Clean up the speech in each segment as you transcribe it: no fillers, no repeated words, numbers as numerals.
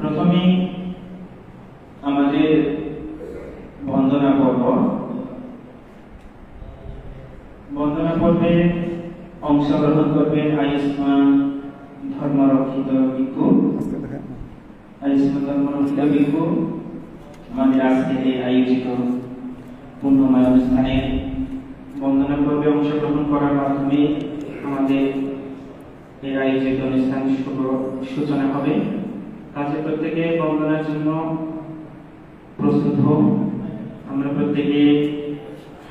প্রথমে আমাদের বন্দনা পর্ব। বন্দনা পর্বে অংশগ্রহণ করবেন আয়ুষ্মান ধর্মরক্ষিত ভিক্ষু। আয়ুষ্মান ধর্মরক্ষিত ভিক্ষু আমাদের আজকের এই আয়োজিত পুণ্যময় অনুষ্ঠানে বন্দনা পর্বে অংশগ্রহণ করার মাধ্যমে আমাদের এই আয়োজিত অনুষ্ঠান সূচনা হবে। কাজে প্রত্যেকে বন্দনার জন্য প্রস্তুত হোক। আমরা প্রত্যেকে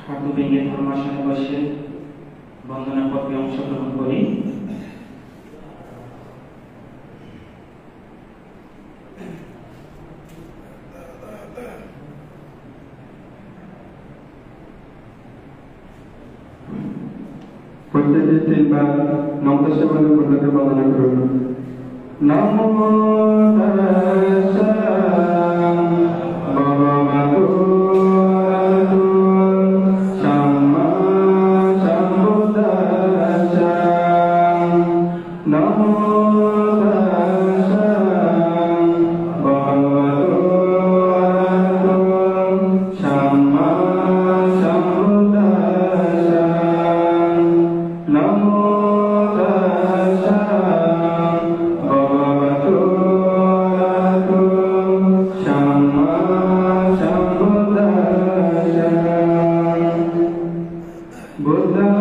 হাঁটু ভেঙে ধর্মাসনে বসে বন্দনা পর্বে অংশগ্রহণ করি। প্রত্যেকে তিনবার নমস্তে বলে বন্ধুকে বন্দনা করুন। নমো তাস্সা ভগবতো আরহাতো সাম্মা সাম্বুদ্দাস্সা। নমো তাস্সা ভগবতো আরহাতো সাম্মা সাম্বুদ্দাস্সা। নমো তাস্সা ভগবতো আরহাতো সাম্মা সাম্বুদ্দাস্সা। বুদ্ধং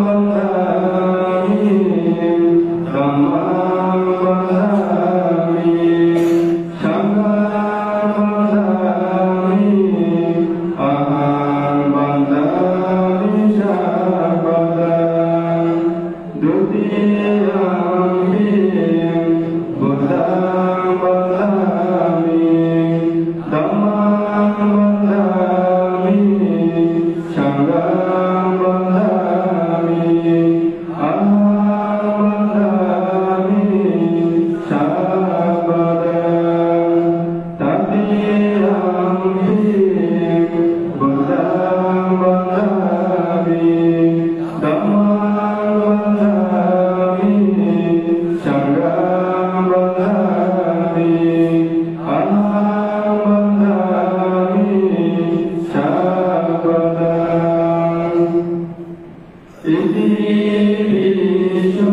বন্দামি ধম্মং বন্দামি সংঘং বন্দামি অহং বন্দামি সর্বদা। দ্বিতীয়ম্পি বুদ্ধং বন্দামি ধম্মং বন্দামি সংঘং বন্দামি অহং বন্দামি সর্বদা। তৃতীয়ম্পি বুদ্ধং বন্দামি ধম্মং বন্দামি সংঘং বন্দামি অহং বন্দামি সর্বদা। ইতি পিশো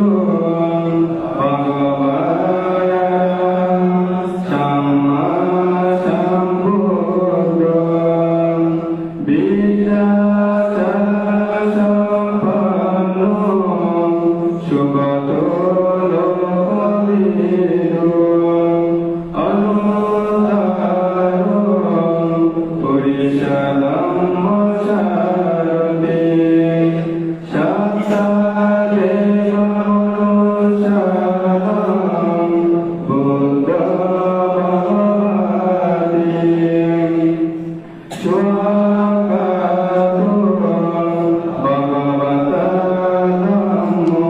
ভগবান সাম্মা সাম্বুদ্ধং বিদ্যাচার সম্পন্নো সুগতো লোকবিদো অনুত্তরো পরিশালম্ সারদে। সত্তাদেব মনুষ্যানাং বুদ্ধ ভগবাতি স্বাগতো ভগবতা ধম্মো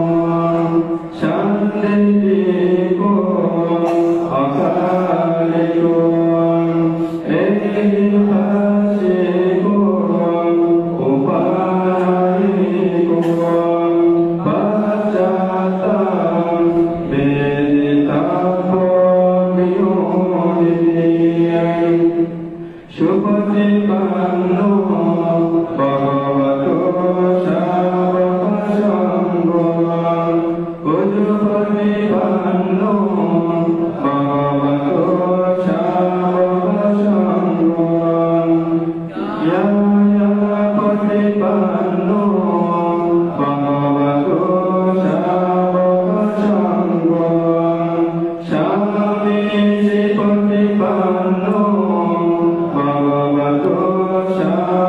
শান্তিকো অকালিকো ঐতিহাসিকো উপাসিকো পশ্চাত্তাং বেদিতব্বো বিয়োনিধিঃ। সুপ্রতিপন্নো ভগবতো শাবক সংঘঃ উজুপতিপন্নো ভগবতো শাবক সংঘঃ জ্ঞানপতিপন্নো ভগবতো শাবক সংঘঃ স্বামীজীপতিপন্নো ভগবতো শাবক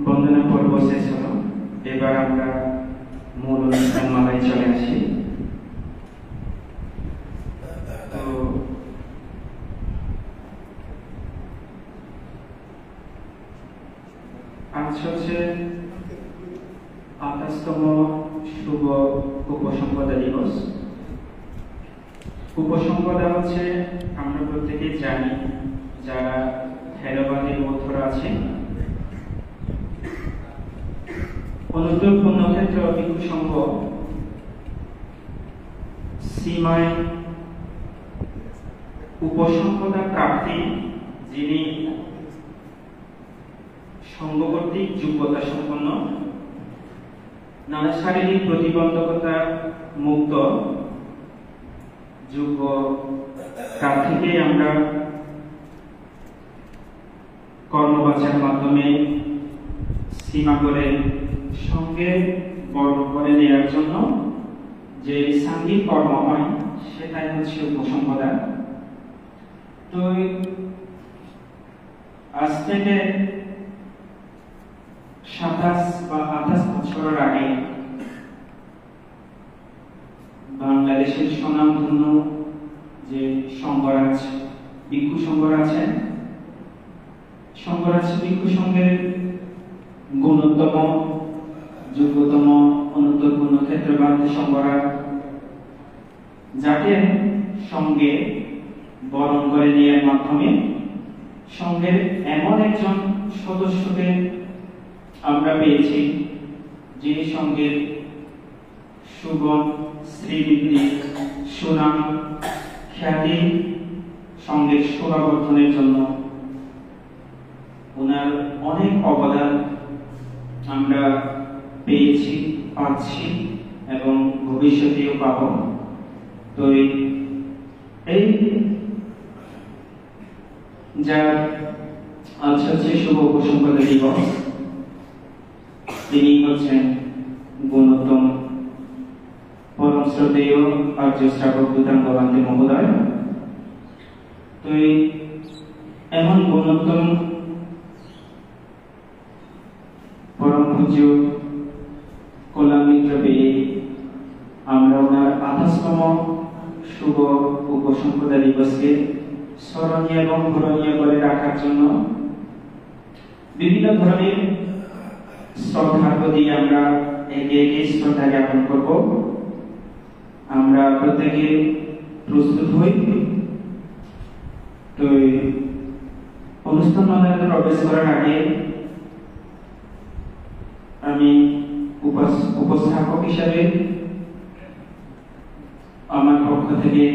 বন্দনা পর্ব শেষ হলো। এবার আমরা মূল অনুষ্ঠান মালায় চলে আসি। তো আজ হচ্ছে ২৮তম শুভ উপসম্পদা দিবস। উপসম্পদা হচ্ছে আমরা প্রত্যেকেই জানি, যারা থেরবাদী বৌদ্ধরা আছেন, অনুদ্যোগ পুণ্যক্ষেত্র ভিক্ষু সংঘ সীমায় উপসম্পদা প্রাপ্তি, যিনি সংঘ কর্তৃক যোগ্যতা সম্পন্ন, নানা শারীরিক প্রতিবন্ধকতা মুক্ত যোগ্য প্রার্থীকে আমরা কর্মবাচার মাধ্যমে সীমা করে সঙ্গে বর্ণ করে নেওয়ার জন্য যে সাঙ্গিক কর্ম হয় সেটাই হচ্ছে উপসম্পদা। তো আজ থেকে ২৭ বা ২৮ বছরের আগে বাংলাদেশের স্বনামধন্য যে সংঘরাজ ভিক্ষু সংঘরা আছেন, সংঘরাজ ভিক্ষু সংঘের গুণোত্তম যোগ্যতম অনুদ্যোগপূর্ণ ক্ষেত্রবাদী সংঘরা যাকে সঙ্গে বরণ করে নেওয়ার মাধ্যমে সঙ্গের এমন একজন সদস্যকে আমরা পেয়েছি, যিনি সঙ্গের সুগম শ্রীবৃদ্ধি সুনাম খ্যাতি সঙ্গের শোভাবর্ধনের জন্য ওনার অনেক অবদান আমরা পেয়েছি, পাচ্ছি এবং ভবিষ্যতেও পাব। তো এই যার আজ হচ্ছে শুভ উপসম্পদা দিবস, তিনি হচ্ছেন গুণোত্তম পরম শ্রদ্ধেয় আর্য শ্রাবক দুতাঙ্গ বান্তি মহোদয়। তো এমন গুণোত্তম পরম পূজ্য কল্যাণ মিত্র পেয়ে আমরা ওনার ২৮তম শুভ উপসম্পদা দিবসকে স্মরণীয় এবং পূরণীয় করে রাখার জন্য বিভিন্ন ধরনের শ্রদ্ধার প্রতি আমরা একে একে শ্রদ্ধা জ্ঞাপন করব। আমরা প্রত্যেকে প্রস্তুত হই। তো অনুষ্ঠান মঞ্চে প্রবেশ করার আগে আমি উপস্থাপক হিসাবে আমার পক্ষ থেকে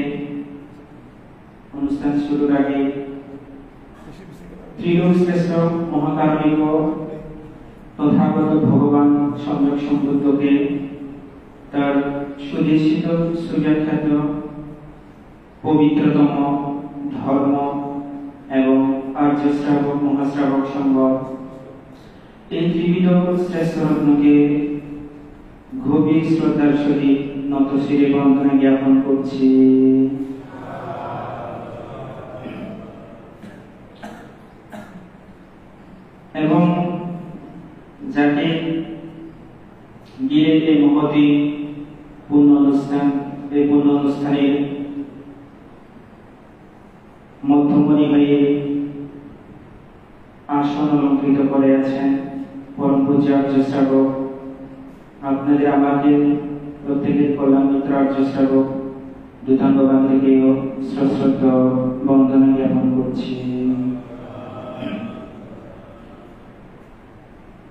অনুষ্ঠান শুরুর আগে ত্রিলোক শ্রেষ্ঠ মহাকারণিক তথাগত ভগবান সম্যক সম্বুদ্ধকে তার সুদেশিত সুব্যাখ্যাত পবিত্রতম ধর্ম এবং আর্য শ্রাবক মহাশ্রাবক সংঘ এই ত্রিবিধ শ্রেষ্ঠ রত্নকে গভীর শ্রদ্ধার সহিত নত শিরে বন্দনা জ্ঞাপন করছি। এবং যাকে গিয়ে এই মহতি পূর্ণ অনুষ্ঠানের মধ্যমণি হয়ে আসন অলঙ্কৃত করে আছেন পরম পূজ্য আর্য শ্রাবক, আপনাদের আমাকে প্রত্যেকের কল্যাণ মিত্র আর্য শ্রাবক দূতাঙ্গবান থেকেও সশ্রদ্ধ বন্দনা জ্ঞাপন করছি।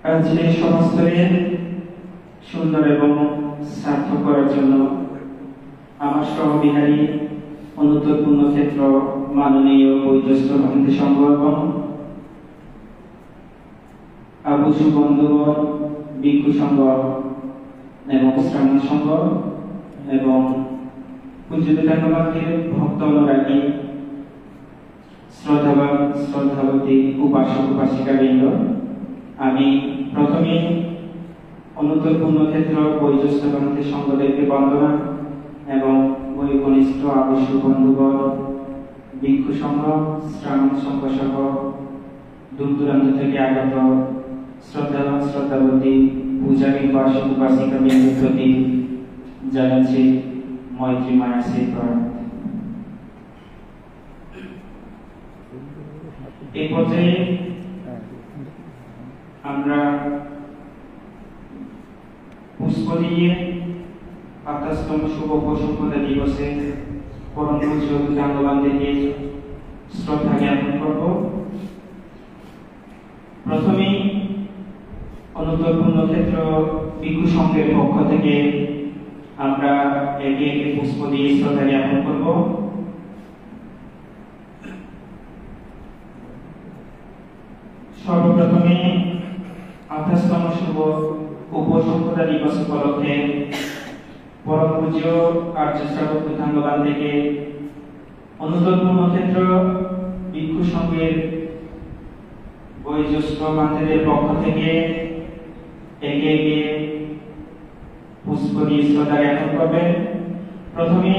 আজ এই সমাজকে সুন্দর এবং সার্থক করার জন্য আমার সহবিহারী অনুত্তর পুণ্যক্ষেত্র মাননীয় বৈজ্যেষ্ঠ ভক্তি সংঘ এবং আবুসু বন্ধুবর ভিক্ষু সংঘ এবং শ্রাবণ সংঘ এবং পূজ্য দূতাঙ্গবানকে ভক্ত অনুরাগী শ্রদ্ধাবতী উপাসক উপাসিকাবৃন্দ, আমি প্রথমে অনুত্তর পুণ্যক্ষেত্র বৈজ্যেষ্ঠ ভক্তি সংঘদেরকে বন্দনা এবং ওই কনিষ্ঠ আবশ্য বন্ধুবর ভিক্ষু সংঘ শ্রাবণ সংঘ সহ দূর দূরান্ত থেকে আগত শ্রদ্ধাবতী পূজারী উপাসক উপাসিকা বৃন্দের প্রতি জানাচ্ছি মৈত্রী মায়া শ্রীকর। এই পর্যায়ে আমরা পুষ্প দিয়ে ২৭তম শুভ বসুন্ধরা দিবসে পরম পূজ্য দূতাঙ্গবানদেরকে শ্রদ্ধা জ্ঞাপন করব। প্রথমেই অনুত্তর পুণ্যক্ষেত্র ভিক্ষু সংঘের পক্ষ থেকে আমরা একে একে পুষ্প দিয়ে শ্রদ্ধা জ্ঞাপন করব। সর্বপ্রথমে ২৮তম শুভ উপসম্পদা দিবস উপলক্ষে পরম পূজ্য আর্য শ্রাবক দূতাঙ্গবান থেকে অনুত্তর পুণ্যক্ষেত্র ভিক্ষু সংঘের বয়োজ্যেষ্ঠ বান্ধবদের পক্ষ থেকে একে একে পুষ্প দিয়ে শ্রদ্ধা জ্ঞাপন করবেন। প্রথমে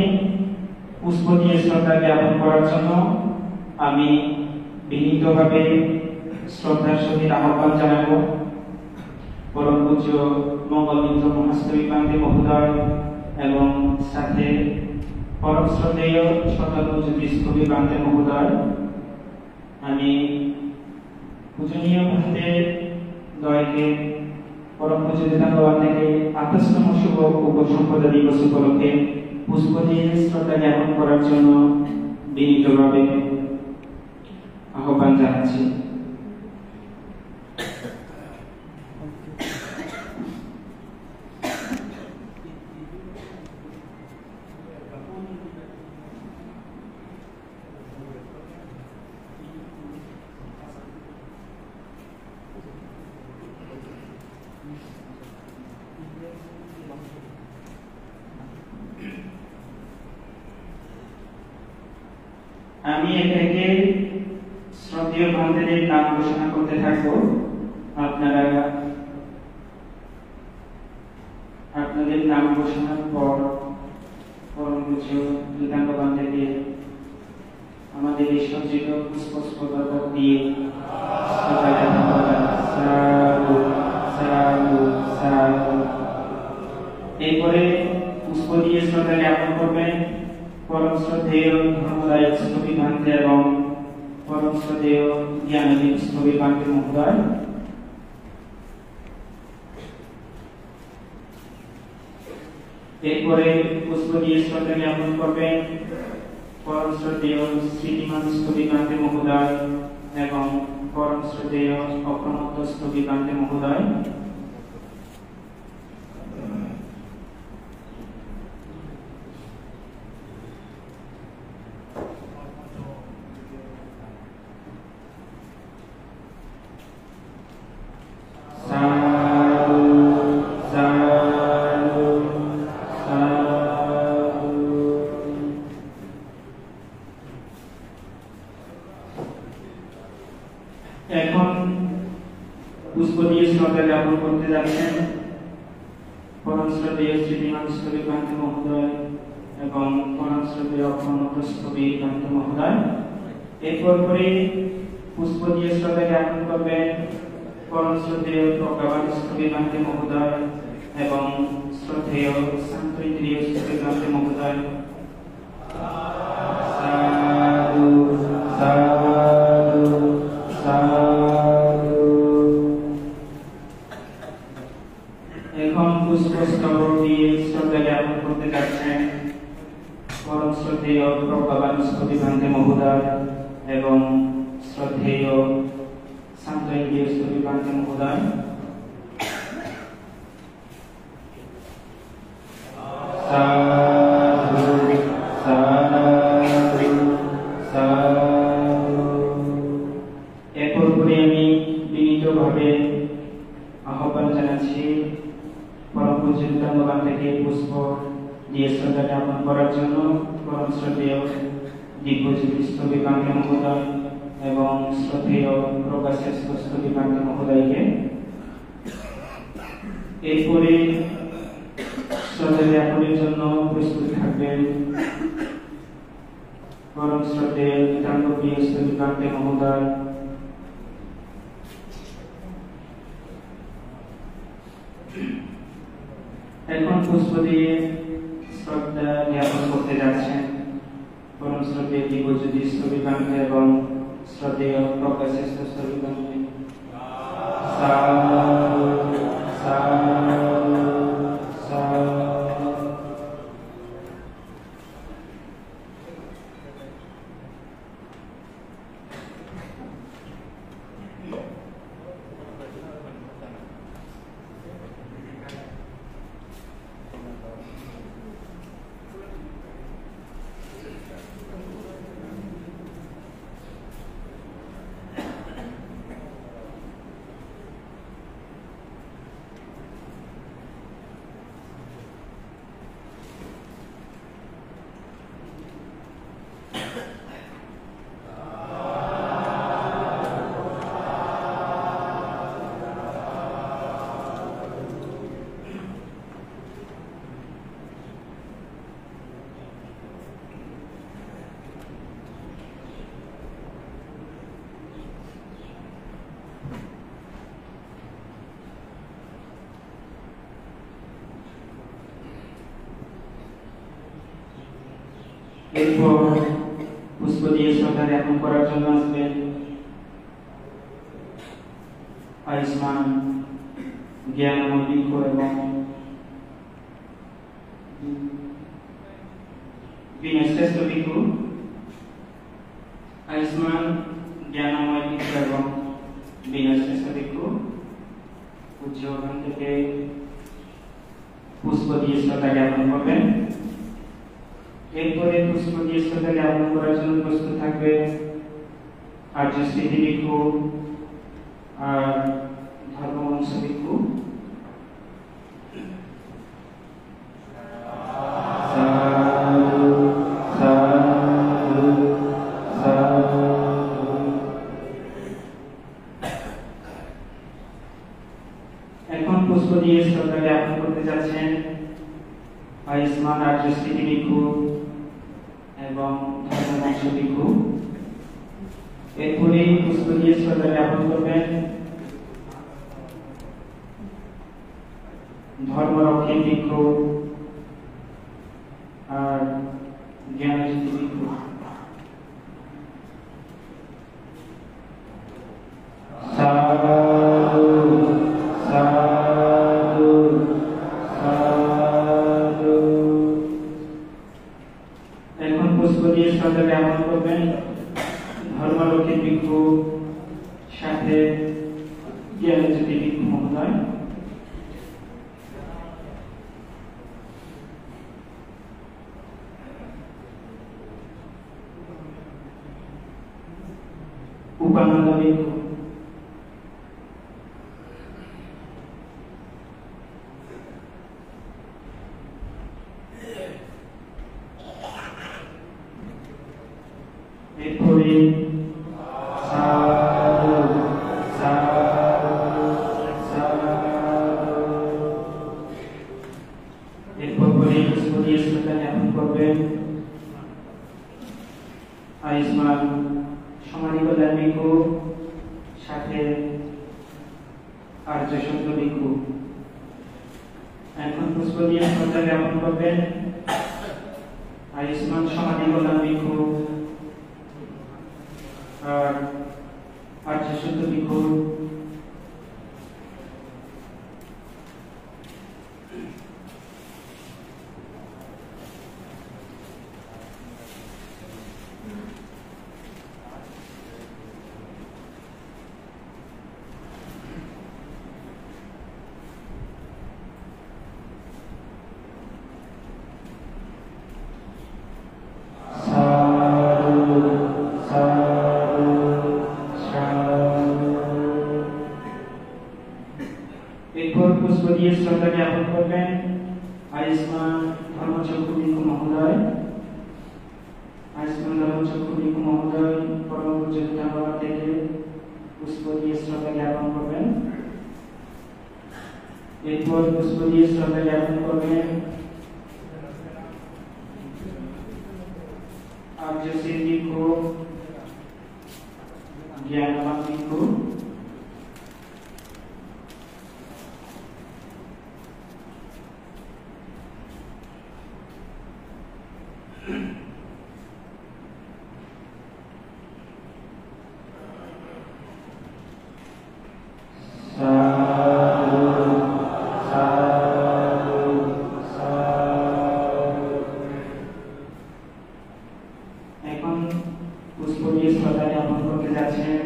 পুষ্প দিয়ে শ্রদ্ধা জ্ঞাপন করার জন্য আমি বিনীতভাবে শ্রদ্ধার সহিত আহ্বান জানাবো পরম পূজ্য মঙ্গল মিত্র মহাস্তবী পান্ডে মহোদয় এবং সাথে পরম শ্রদ্ধেয় শতাব্দ জ্যোতিষ্কবি পান্ডে মহোদয়। আমি পূজনীয় পান্ডে দয়কে পরম পূজ্য দূতাঙ্গবান থেকে ২৮তম শুভ উপসম্পদা দিবস উপলক্ষে পুষ্প দিয়ে শ্রদ্ধা জ্ঞাপন করার জন্য বিনীতভাবে আহ্বান জানাচ্ছি। আমি এটাকে শ্রদ্ধেয় বান্ধবদের নাম ঘোষণা করতে থাকবো। আপনারা আপনাদের নাম ঘোষণার পর পরম পূজ্য দূতাঙ্গবানদেরকে আমাদের এই সজ্জিত পুষ্পস্পর্ধক দিয়ে এরপরে পুষ্প দিয়ে শ্রদ্ধা জ্ঞাপন করবেন পরম শ্রদ্ধেয় ধর্মদায়ক স্থবিকান্তে এবং পরম শ্রদ্ধেয় জ্ঞানদীপ স্থবিকান্তে মহোদয়, এরপরে পুষ্প দিয়ে শ্রদ্ধা জ্ঞাপন করবেন পরম শ্রদ্ধেয় শ্রীমান স্থবিকান্তে মহোদয় এবং পরম শ্রদ্ধেয় অপ্রমত্ত স্থবিকান্তে মহোদয়। এখন পুষ্প দিয়ে শ্রদ্ধা জ্ঞাপন করতে যাচ্ছেন পরম শ্রদ্ধেয় শ্রীমান স্থবিকান্তে মহোদয় এবং পরম শ্রদ্ধেয় অপ্রমত্ত স্থবিকান্তে মহোদয়। এরপর পুষ্প দিয়ে শ্রদ্ধা জ্ঞাপন করবেন পরম শ্রদ্ধেয় প্রজ্ঞাবান স্থবিকান্তে মহোদয় এবং শ্রদ্ধেয় শান্ত ইন্দ্রিয় স্থবিকান্তে মহোদয়। সাধু সাধু সাধু। এখন পুষ্পস্তবক দিয়ে শ্রদ্ধা জ্ঞাপন করতে যাচ্ছেন পরম শ্রদ্ধেয় প্রজ্ঞাবান স্থবিকান্তে মহোদয় এবং শ্রদ্ধেয় শান্ত ইন্দ্রিয় স্থবিকান্তে মহোদয়। সাধু সাধু সাধু। এরপর আমি বিনীতভাবে আহ্বান জানাচ্ছি পরম পূজ্য ধর্মবান থেকে পুষ্প দিয়ে শ্রদ্ধা জ্ঞাপন করার জন্য পরম শ্রদ্ধেয় দিব্যজ্যোতি স্থবিকান্তে মহোদয় এবং শ্রদ্ধেয় প্রকাশ্রেষ্ঠ স্থবিকান্তে মহোদয়কে। এরপরে শ্রদ্ধা জ্ঞাপনের জন্য প্রস্তুত থাকবেন পরম শ্রদ্ধেয় নিতান্তপ্রিয় স্থবিকান্তে মহোদয়। এখন পুষ্প দিয়ে শ্রদ্ধা জ্ঞাপন করতে যাচ্ছেন পরম শ্রদ্ধেয় দিব্যজ্যোতি স্থবিকান্তে এবং শ্রদ্ধেয় প্রকাশ্রেষ্ঠ স্থবিকান্তে। সাধু সাধু সাধু। এরপর পুষ্প দিয়ে শ্রদ্ধা জ্ঞাপন করার জন্য আসবেন আয়ুষ্মান জ্ঞানময় ভিক্ষু এবং বিনয়শ্রেষ্ঠ ভিক্ষু। আয়ুষ্মান জ্ঞানময় ভিক্ষু এবং বিনয়শ্রেষ্ঠ ভিক্ষু উচ্চ ওখান থেকে পুষ্প দিয়ে শ্রদ্ধা জ্ঞাপন করবেন। এরপরে পুষ্প দিয়ে শ্রদ্ধা জ্ঞাপন করার জন্য প্রস্তুত থাকবে আর্য স্মৃতি ভিক্ষু আর ধর্মবংশ ভিক্ষু। এখন পুষ্প দিয়ে শ্রদ্ধা জ্ঞাপন করতে যাচ্ছেন আয়ুষ্মান আর্য স্মৃতি ভিক্ষু এবং ধর্মবংশ ভিক্ষু। এরপরে পুষ্প দিয়ে শ্রদ্ধা জ্ঞাপন করবেন ধর্মরক্ষী ভিক্ষু আর জ্ঞানজ্যোতি ভিক্ষু, সাধু সাধু সাধু। এখন পুষ্প দিয়ে শ্রদ্ধা জ্ঞাপন করবেন ধর্মলক্ষ্মী ভিক্ষু সাথে জ্ঞানজ্যোতি ভিক্ষু মহোদয়। উপানন্দ ভিক্ষু, এরপরে সাধু সাধু সাধু। এরপর পুষ্প দিয়ে শ্রদ্ধা জ্ঞাপন করবেন আয়ুষ্মান সমাধি কল্যাণ ভিক্ষু সাথে আর্য সত্য ভিক্ষু। এখন পুষ্প দিয়ে শ্রদ্ধা জ্ঞাপন করবেন আয়ুষ্মান সমাধি কল্যাণ ভিক্ষু আর আর্য সত্য ভিক্ষু। এরপর পুষ্প দিয়ে শ্রদ্ধা জ্ঞাপন করবেন আয়ুষ্মান ধর্মচক্ষু ভিক্ষু মহোদয়। আয়ুষ্মান ধর্মচক্ষু ভিক্ষু মহোদয় পরম পূজ্য বিধানসভা থেকে পুষ্প দিয়ে শ্রদ্ধা জ্ঞাপন করবেন। এরপর পুষ্প দিয়ে শ্রদ্ধা জ্ঞাপন করবেন আর্যশ্রী ভিক্ষু জ্ঞানবান ভিক্ষু। এখন পুষ্প দিয়ে শ্রদ্ধা জ্ঞাপন করতে যাচ্ছেন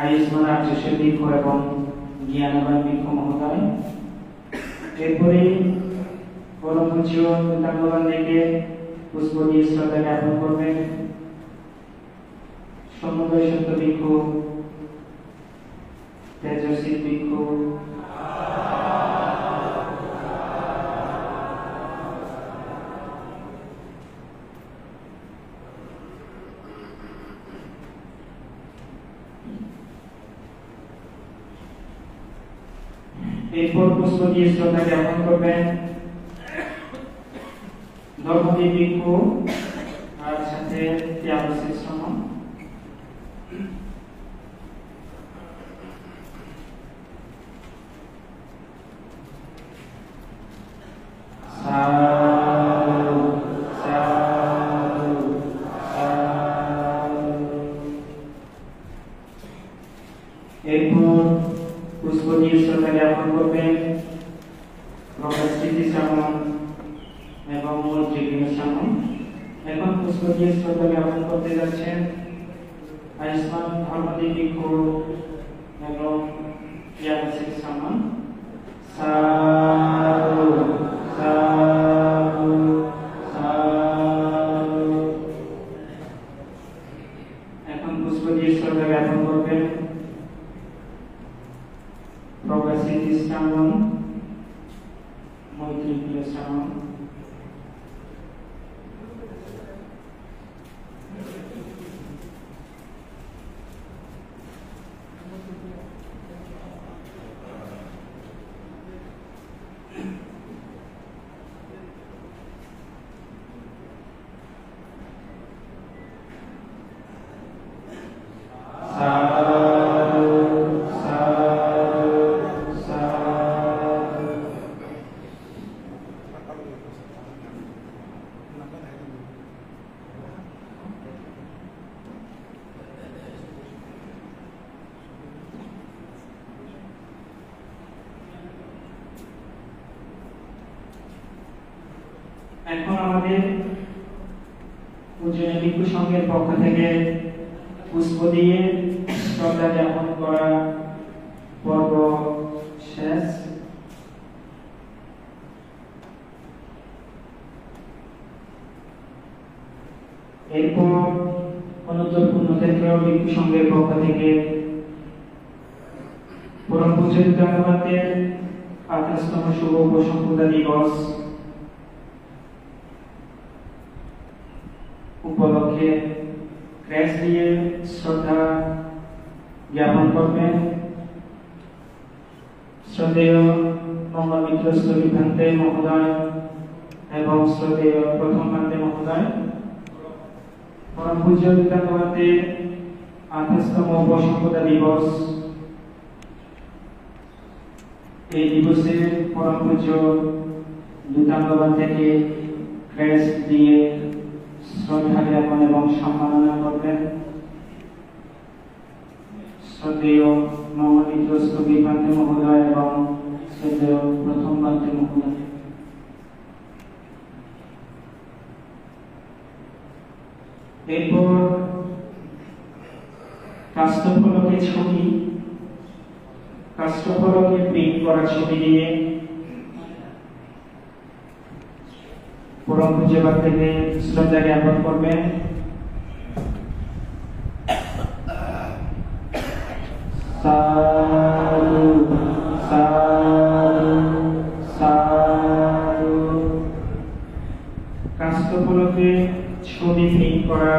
আয়ুষ্মান আর্যশ্রী ভিক্ষু এবং জ্ঞানবান ভিক্ষু মহোদয়। এরপরে পরম পূজ্য বিধানসভা থেকে পুষ্প দিয়ে শ্রদ্ধা জ্ঞাপন করবেন সমুদয় সত্য ভিক্ষু তেজস্বী ভিক্ষু। এরপর পুষ্প দিয়ে শ্রদ্ধা জ্ঞাপন করবেন ধর্মদেব ভিক্ষু আর সাথে ত্যাগশীল শ্রমণ। সাধু সাধু সাধু। এরপর পুষ্প দিয়ে শ্রদ্ধা জ্ঞাপন করবেন প্রকাশিতি শ্রমণ এবং মৈত্রী শ্রমণ। এখন পুষ্প দিয়ে শ্রদ্ধা জ্ঞাপন করতে যাচ্ছেন আয়ুষ্মান ধর্মদেব ভিক্ষু এবং ত্যাগশীল শ্রমণ। সাধু সাধু সাধু। এখন পুষ্প দিয়ে শ্রদ্ধা জ্ঞাপন করবেন প্রকাশিতি শ্রমণ মৈত্রী শ্রমণ। এখন আমাদের পূজনীয় ভিক্ষু সংঘের পক্ষ থেকে পুষ্প দিয়ে শ্রদ্ধা জ্ঞাপন করা পর্ব শেষ। এরপর অনুত্তর পুণ্যক্ষেত্র ভিক্ষু সংঘের পক্ষ থেকে পরম পূজ্য গঙ্গামাতের 28তম শুভ উপসম্পদা দিবস উপলক্ষে ক্রেস্ট দিয়ে শ্রদ্ধা জ্ঞাপন করবেন শ্রদ্ধেয় মঙ্গল মিত্র স্থবিভান্তে মহোদয় এবং শ্রদ্ধেয় প্রথম ভান্তে মহোদয়। পরম পূজ্য গঙ্গামাতের 28তম উপসম্পদা দিবস, এই দিবসে পরম পূজ্য দূতাঙ্গবান থেকে ক্রেস্ট দিয়ে শ্রদ্ধা জ্ঞাপন এবং সম্মাননা করবেন শ্রদ্ধেয় মঙ্গলমিত্র স্থবিভান্তে মহোদয় এবং শ্রদ্ধেয় প্রথম ভান্তে মহোদয়। এরপর কাষ্ঠফলকে ছবি, কাষ্ঠফলকে প্রিন্ট করা ছবি দিয়ে পরম পূজ্যবাদ থেকে শ্রদ্ধা জ্ঞাপন করবেন সাধু সাধু সাধু। কাষ্ঠফলকে ছবি প্রিন্ট করা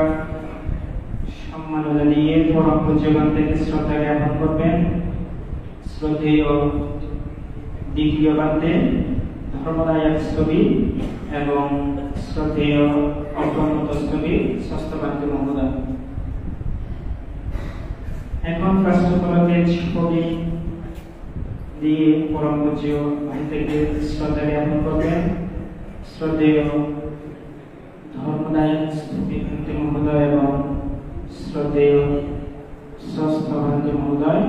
সম্মাননা দিয়ে পরম পূজ্যবাদ থেকে শ্রদ্ধা জ্ঞাপন করবেন শ্রদ্ধেয় দ্বিতীয় বাদ্যে ধর্মদায়ক স্থবি এবং শ্রদ্ধেয় অগ্রমত স্থবি ষষ্ঠ বাদ্যে মহোদয়। এখন কাষ্ঠফলকে ছবি দিয়ে পরম পূজ্য ভাই থেকে শ্রদ্ধা জ্ঞাপন করবেন শ্রদ্ধেয় ধর্মদায়ক স্থবি ভান্তে মহোদয় এবং শ্রদ্ধেয় ষষ্ঠ ভান্তে মহোদয়।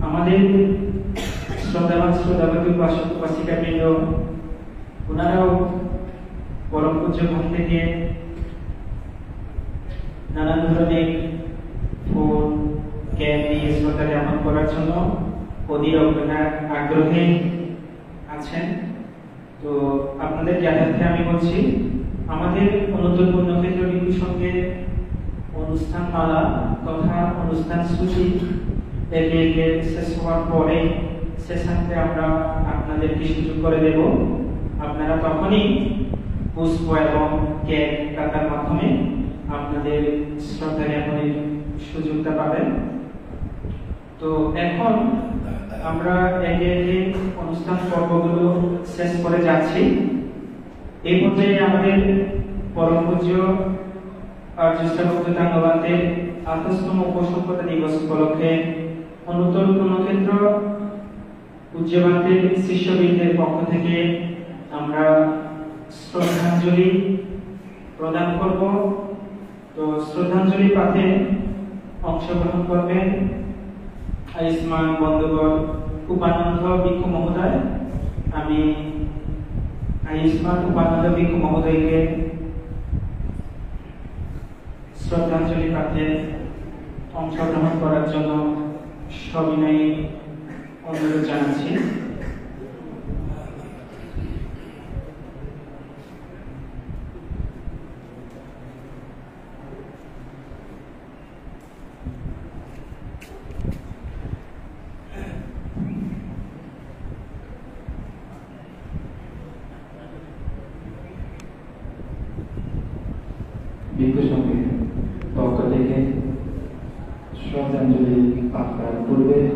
আমাদের শ্রদ্ধাবান শ্রদ্ধাবতী উপাসক উপাসিকাবৃন্দ ওনারাও পরম পূজ্য ভাব থেকে নানান ধরনের ফুল ক্যাপ দিয়ে শ্রদ্ধা জ্ঞাপন করার জন্য অধীর আগ্রহে আছেন। তো আপনাদের জ্ঞাতার্থে আমি বলছি, আমাদের অনুত্তর পুণ্যক্ষেত্র ভিক্ষু সংঘের অনুষ্ঠান মালা তথা অনুষ্ঠান সূচি একে একে শেষ হওয়ার পরে শেষান্তে আমরা আপনাদেরকে সুযোগ করে দেব। আপনারা তখনই পুষ্প এবং কেক কাটার মাধ্যমে আপনাদের শ্রদ্ধা জ্ঞাপনের সুযোগটা পাবেন। তো এখন আমরা একে একে অনুষ্ঠান পর্বগুলো শেষ করে যাচ্ছি। এই পর্যায়ে আমাদের পরম পূজ্য আর্যশ্রাবক্তাঙ্গবাদের 28তম উপসম্পদা দিবস উপলক্ষে অনুত্তর পুণ্যক্ষেত্র পূজ্যবাদের শিষ্যবৃন্দের পক্ষ থেকে আমরা শ্রদ্ধাঞ্জলি প্রদান করব। তো শ্রদ্ধাঞ্জলি পাঠে অংশগ্রহণ করবেন আয়ুষ্মান বন্ধুবর উপানন্দ ভিক্ষু মহোদয়। আমি আয়ুষ্মান উপানন্দ ভিক্ষু মহোদয়কে শ্রদ্ধাঞ্জলি পাঠে অংশগ্রহণ করার জন্য সবিনয়ী অনুরোধ জানাচ্ছি। ভিক্ষু সংঘের পক্ষ হবে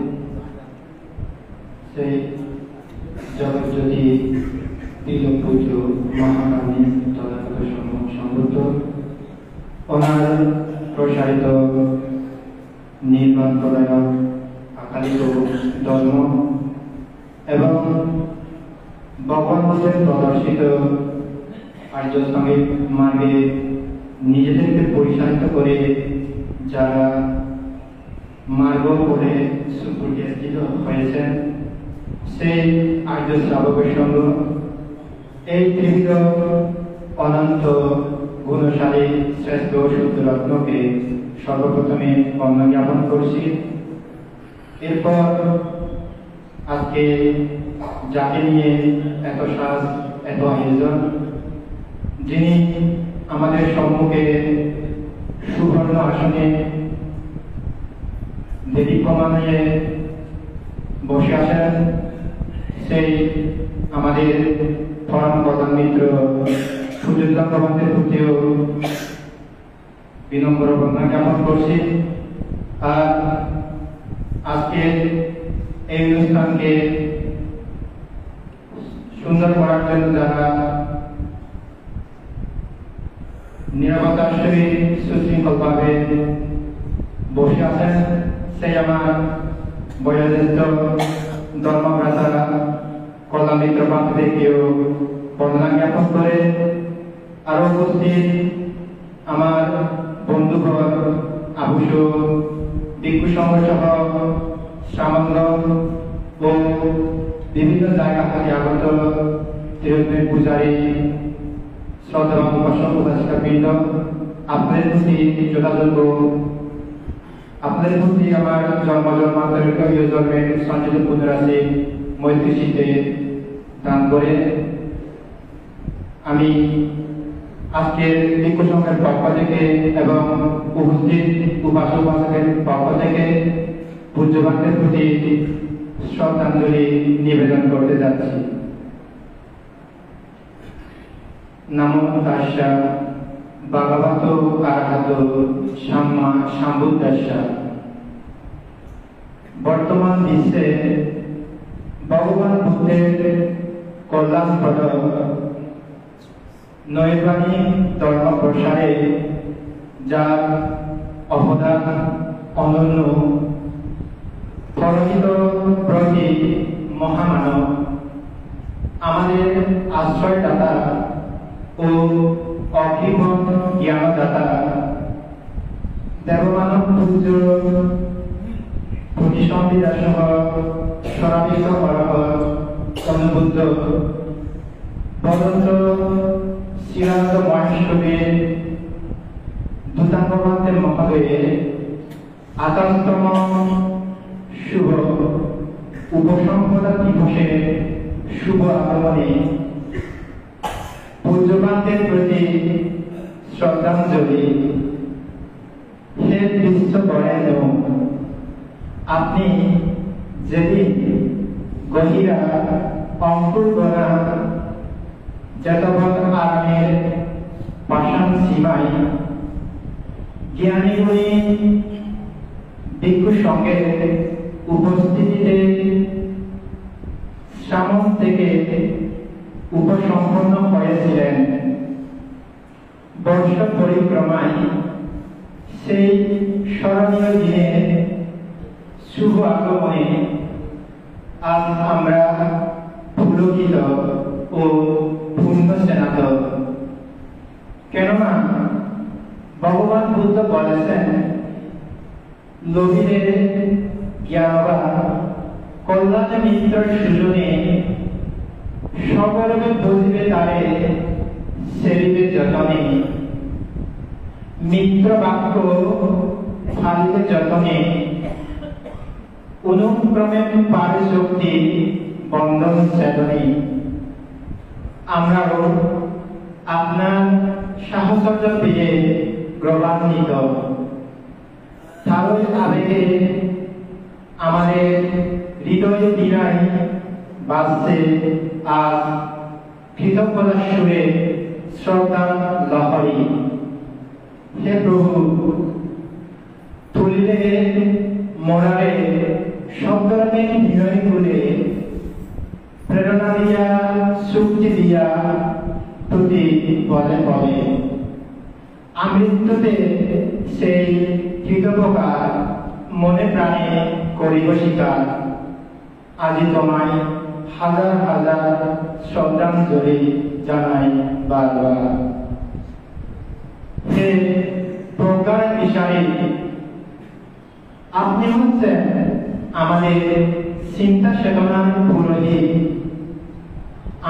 সেই জগৎজ্যোতি তিলক পুজো মহাকালী তথাগত সম্ভূত ওনার প্রসারিত নির্মাণ প্রদায়ক আকালিক ধর্ম এবং ভগবান বুদ্ধের প্রদর্শিত আর্য সঙ্গীত মার্গে নিজেদেরকে পরিচালিত করে যারা মার্গ করে সুপ্রতিষ্ঠিত হয়েছেন সেই আর্য শ্রাবকের সঙ্গ এই ত্রিবিধ অনন্ত গুণশালী শ্রেষ্ঠ সত্যরত্নকে সর্বপ্রথমে বন্দনা জ্ঞাপন করছি। এরপর আজকে যাকে নিয়ে এত সাজ এত আয়োজন, যিনি আমাদের সম্মুখে সুবর্ণ আসনে দেবী ক্ষমা নিয়ে বসে আছেন, সেই আমাদের পরম প্রধান মিত্র সুযোগ প্রবন্ধের প্রতিও বিনম্র বন্দনা জ্ঞাপন করছি। আর আজকে এই অনুষ্ঠানকে সুন্দর করার জন্য যারা নিরাপত্তার সহিত সুশৃঙ্খলভাবে বসে আছেন, সেই আমার বয়োজ্যেষ্ঠ ধর্মভ্রাতা কল্যাণ মিত্র বান্ধবীকেও বন্দনা জ্ঞাপন করে আরো উপস্থিত আমার বন্ধুগণ আভূষ ভিক্ষু সংঘ সহ সামান্য ও বিভিন্ন জায়গা থেকে আগত তিরুপতি পূজারী শ্রদ্ধাবান উপাসক উপাসিকা বৃন্দ, আপনাদের প্রতি যথাযোগ্য আপনাদের প্রতি আমার জন্মান্তরিক জন্মের সঞ্চিত পুণ্যরাশি মৈত্রী শীতে দান করে আমি আজকের ভিক্ষু সংঘের পক্ষ থেকে এবং উপস্থিত উপাসক উপাসকের পক্ষ থেকে পূজ্যবানদের প্রতি শ্রদ্ধাঞ্জলি নিবেদন করতে যাচ্ছি। নমো তাস্যা ভগবতো আরহাতো সাম্মা সম্বুদ্ধাস্যা। বর্তমান বিশ্বে ভগবান বুদ্ধের কল্যাণপ্রদ নৈর্বাণিক ধর্ম প্রসারে যার অবদান অনন্য, পরহিত প্রতি মহামানব, আমাদের আশ্রয়দাতা ও অভিমত জ্ঞানদাতা দেবমানব পূজ্য প্রতিসংবিদা সহ স্বরাবিত অনুবুদ্ধ পদন্ত শ্রীরান্ত মহেশ্বরের দূতাঙ্গবান্তের মহোদয়ে 28তম শুভ উপসম্পদা দিবসের শুভ আগমনে পূজ্যবান্তের প্রতি শ্রদ্ধাঞ্জলি। হে বিশ্ববরেণ্য, আপনি যেদিন গহিরা অঙ্কুরগণা যতবৎ আরামের পাষাণ সীমায় জ্ঞানীগুণী ভিক্ষু সঙ্গের উপস্থিতিতে সামন থেকে উপসম্পন্ন হয়েছিলেন, বর্ষ পরিক্রমায় সেই স্মরণীয় দিনে শুভ আগমনে আজ আমরা পুলকিত ও পুণ্যসেনাত। কেননা ভগবান বুদ্ধ বলেছেন, লোভীদের জ্ঞানবান কল্যাণ মিত্র সুজনে সকলকে বুঝিবে তারে সেবিবে যতনে, মিত্র বাক্য ফালিবে যতনে, অনুক্রমে পারে শক্তি বন্ধন চেতনে। আমরাও আপনার সাহচর্য পেয়ে গৌরবান্বিত। তারই আবেগে আমাদের হৃদয় বিনায় বাজছে আজ কৃতজ্ঞতার সুরে শ্রদ্ধার লহরী। হে প্রভু, তুলিলে মোরারে অনেক বিনয় করে প্রেরণা দিয়া শক্তি দিয়া প্রতি বলে বলে আমৃত্যুতে সেই কৃতজ্ঞতার মনে প্রাণে করিব স্বীকার। আজি তোমায় হাজার হাজার শ্রদ্ধাঞ্জলি জানাই বারবার। হে প্রজ্ঞার বিষয়ে আপনি হচ্ছেন আমাদের চিন্তা চেতনার পুরোহিত।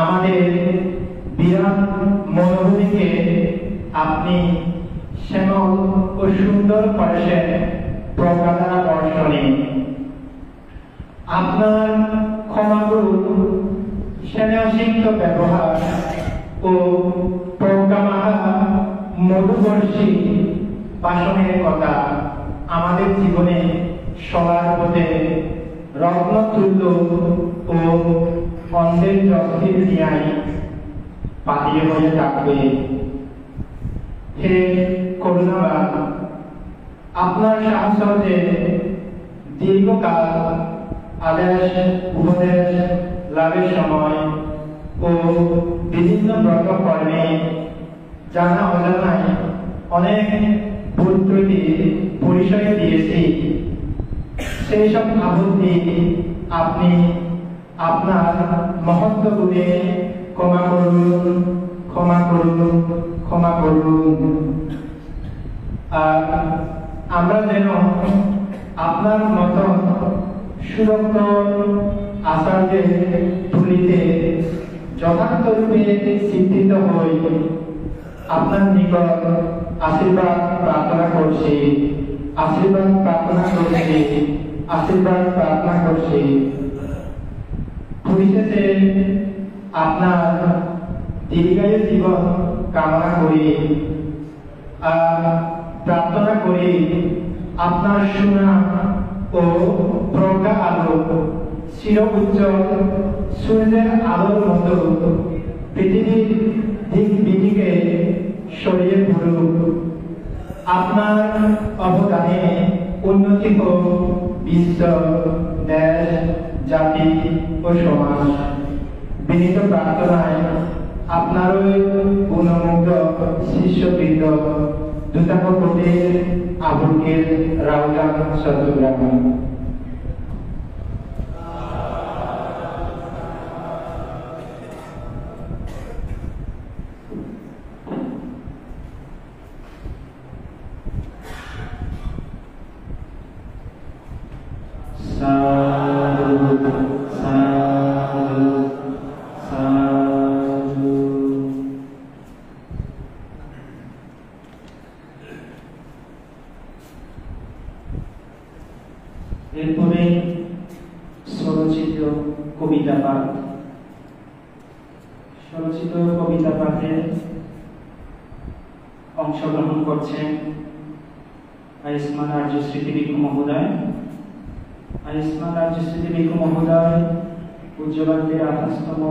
আমাদের বিরাট মনোভূমিকে আপনি শ্যামল ও সুন্দর করেছেন প্রজ্ঞাধারা বর্ষণে। আপনার ক্ষমাগুরু স্নেহসিক্ত ব্যবহার ও প্রজ্ঞামাহা মধুবর্ষী বাসনের কথা আমাদের জীবনে সবার পথে রত্নতুল্য ও অন্ধের যত্নের ন্যায় পাতিয়ে হয়ে থাকবে। হে করুণাবান, আপনার সাহচর্যে দীর্ঘকাল আদেশ উপদেশ লাভের সময় ও বিভিন্ন ব্রত কর্মে জানা অজানায় অনেক ভুল ত্রুটি পরিচয় দিয়েছি। সেই সব আপত্তি আপনি আপনার মহত্ব গুণে ক্ষমা করুন, ক্ষমা করুন, ক্ষমা করুন। আর আমরা যেন আপনার মতো সুরক্ত আচার্যের তুলিতে যথার্থ রূপে চিন্তিত হই আপনার নিকট আশীর্বাদ প্রার্থনা করছি, আশীর্বাদ প্রার্থনা করছি, আশীর্বাদ প্রার্থনা করছি। পরিশেষে আপনার দীর্ঘায়ু জীবন কামনা করি আর প্রার্থনা করি আপনার সুনাম ও প্রজ্ঞা আলো চির উজ্জ্বল সূর্যের আলোর মতো পৃথিবীর দিক বিদিকে ছড়িয়ে পড়ুক। আপনার অবদানে উন্নতি হোক বিশ্ব, দেশ, জাতি ও সমাজ। বিনীত প্রার্থনায় আপনার গুণমুগ্ধ শিষ্যবৃন্দ দুতাকপতির আবুকের রাউজান চট্টগ্রাম। এরপরে স্বরচিত কবিতা পাঠ। স্বরচিত কবিতা পাঠে অংশগ্রহণ করছেন আয়ুষ্মান আর্য স্মৃতি ভিক্ষু মহোদয়। আয়ুষ্মান আর্য স্মৃতি ভিক্ষু মহোদয় উজ্জ্বলান্তের 28তম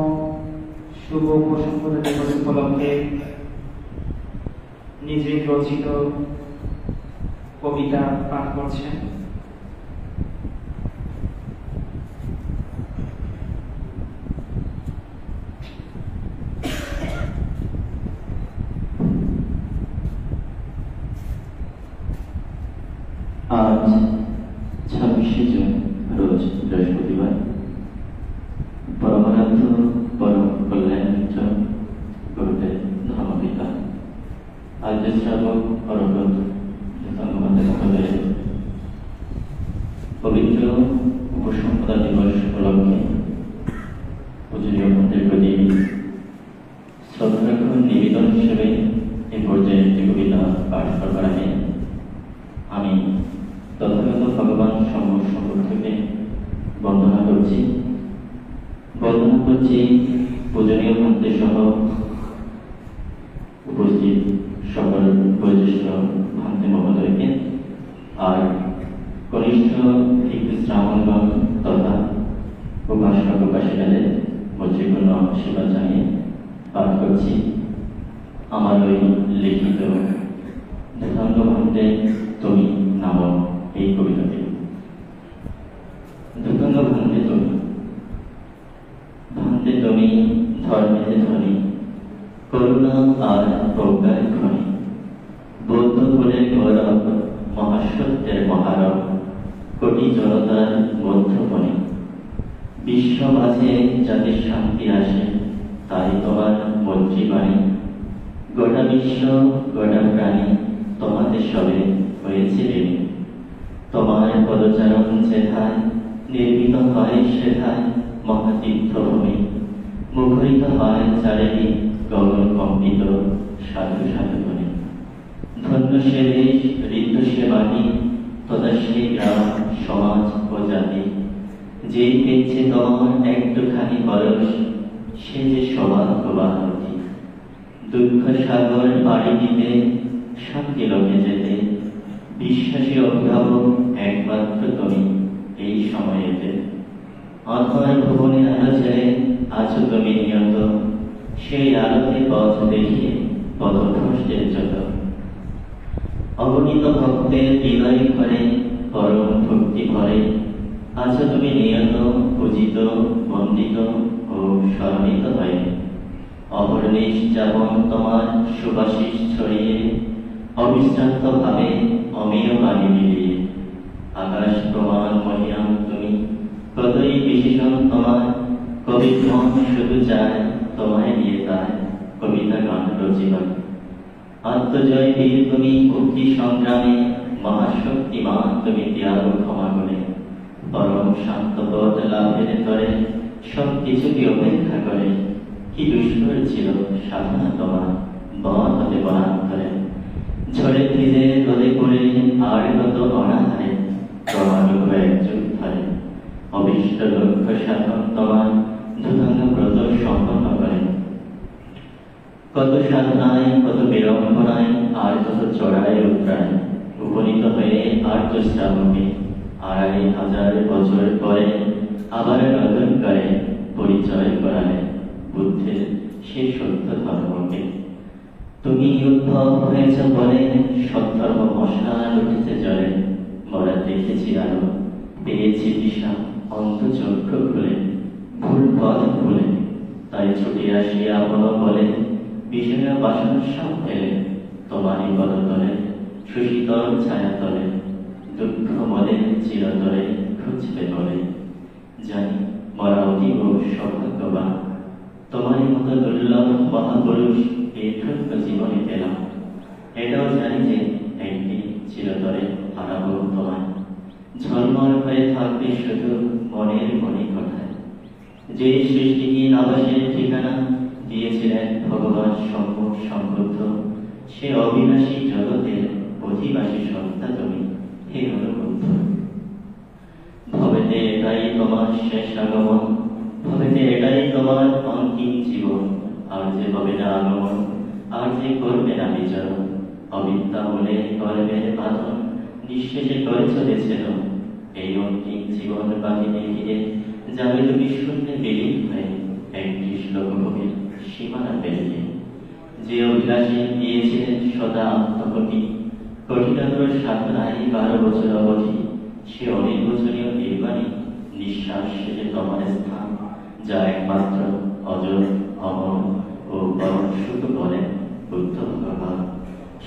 শুভ বসন্ততা দিবস উপলক্ষে নিজে রচিত কবিতা পাঠ করছেন। আজ 26শে জুন রোজ বৃহস্পতিবার পরমারাধ্য পরম কল্যাণ মিত্র গুরুদেব ধর্মপিতা আর্য শ্রাবক অরগত ধর্মবাদের পবিত্র উপসম্পদা দিবস উপলক্ষে পূজনীয় মন্ত্রের প্রতি শ্রদ্ধার্ঘ্য নিবেদন হিসেবে এই পর্যায়ে একটি কবিতা পাঠ করবার আগে আমি তথাগত ভগবান সম্মুখ থেকে বন্দনা করছি পূজনীয় মন্ত্রী সহ উপস্থিত সকল বয়োজ্যেষ্ঠ ভান্তে মহোদয়কে আর কনিষ্ঠ শ্রাবণগণ তথা উপাসক উপাসিকাদের মৈত্রীপূর্ণ সেবা জানিয়ে পাঠ করছি আমার ওই লিখিত ধৃতাঙ্গ ভান্তে তুমি নামক এই কবিতাটি। ধৃতাঙ্গ ভান্তে ধ্বনি, করুণা আর প্রজ্ঞার খনি, বৌদ্ধ কুলের গৌরব, মহাসত্যের মহারব, কোটি জনতার মধ্যমণি। বিশ্ব মাঝে যাতে শান্তি আসে, তাই তোমার মন্ত্রীবাণী। গোটা বিশ্ব, গোটা প্রাণী তোমাদের সবে হয়েছে ঋণী। তোমার পদচারণ যেথায় নির্মিত হয়, সেথায় মহাতীর্থভূমি। মুখরিত হয় চারিদি গগন কম্পিত সাধু সাধু ধ্বনি। ধন্য সে দেশ, ঋদ্ধ সে মাটি, তথা সে গ্রাম, সমাজ ও জাতি। যেই পেয়েছে তোমার একটুখানি বরস, সে যে সৌভাগ্যবানতি। দুঃখ সাগর পাড়ি দিতে, শান্তি লোকে যেতে, বিশ্বাসী অভিভাবক একমাত্র তুমি এই সময়েতে। অথর ভুবনে আলো ছেড়ে আছো তুমি নিয়ত, সেই আলোতে পথ দেখিয়ে পথভ্রষ্টের যত। অগণিত ভক্তের হৃদয় ঘরে পরম ভক্তি ভরে, আছো তুমি নিয়ত, পূজিত, বন্দিত ও স্মরণিত হয়ে। অহর্নিশ যাপন তোমার সুবাসিস ছড়িয়ে, অবিশ্রান্ত ভাবে অমেয় বাণী মিলিয়ে। আকাশ প্রমাণ মহিয়াম তুমি, কতই বিশেষণ তোমার। কবির মন শুধু চায় তোমায় নিয়ে তাই কবিতা গান রচিবা। আত্মজয় বীর তুমি, মুক্তি সংগ্রামে মহাশক্তিমান তুমি, ত্যাগ ক্ষমা করে। পরম শান্ত পথ লাভের তরে সব কিছুকে অপেক্ষা করে। কি দুষ্কর ছিল সাধনা তোমার বন হতে বনান্তরে। ঝড়ে ভিজে রোদে পড়ে আর কত অনাহারে, ক্রমাগত এক যুগ ধরে অবিষ্ট লক্ষ্য সাধন তোমার ধুতাঙ্গ ব্রত সম্পন্ন করে। কত সাধনায়, কত বিড়ম্বনায়, আর কত চড়াই উত্তরায় উপনীত হয়ে আর্য শ্রাবণে ২৫০০ বছর পরে আবার নতুন করে পরিচয় করালে বুদ্ধের সে সত্য ধর্মকে। তুমি উদ্ভব হয়েছ বলে সৎধর্ম মশাল উঠেছে জলে। মরা দেখেছি আলো, পেয়েছি দিশা অন্ত চক্ষু খুলে, ভুল পথ ভুলে। তাই ছুটে আসিয়া বলে বিষয় বাসন সব ফেলে, তোমারই পদতলে সুশীতল ছায়া তলে। দুঃখ মনে চিরতরে খুঁজবে বলে, জানি মরা অতীব সৌভাগ্যবান। তোমারই মতো দুর্লভ মহাপুরুষ এই ক্ষুদ্র জীবনে পেলাম। এটাও জানি যে একদিন চিরতরে হারাবো তোমায়। ঝলমল হয়ে থাকবে শুধু মনের মনে কথায়। যে সৃষ্টিহীন আবাসের ঠিকানা দিয়েছিলেন ভগবান সম্মুখ সম্বুদ্ধ, সে অবিনাশী জগতের অধিবাসী সত্তা তুমি হে অনুবুদ্ধ। ভবেতে এটাই তোমার শেষ আগমন, ভবেতে এটাই তোমার অন্তিম জীবন। আর যে হবে না আগমন, আর যে করবে না বিচরণ, অবিদ্যা বলে গর্বের বাঁধন নিঃশেষে করে চলেছিল। এই অন্তিম জীবন বাহিনী ঘিরে যাবে তুমি শূন্যে বিলীন হয়ে একটি শ্লোকভূমির সীমানা পেরিয়ে। যে অভিলাষী দিয়েছিলেন সদা আত্মকটি, কঠিনতর সাধনায় ১২ বছর অবধি, সে অনির্বচনীয় নির্বাণী নিঃশ্বাস শেষে তোমার স্থান, যা একমাত্র অজর, অমর ও পরম সুখ বলেন বুদ্ধ ভগবান।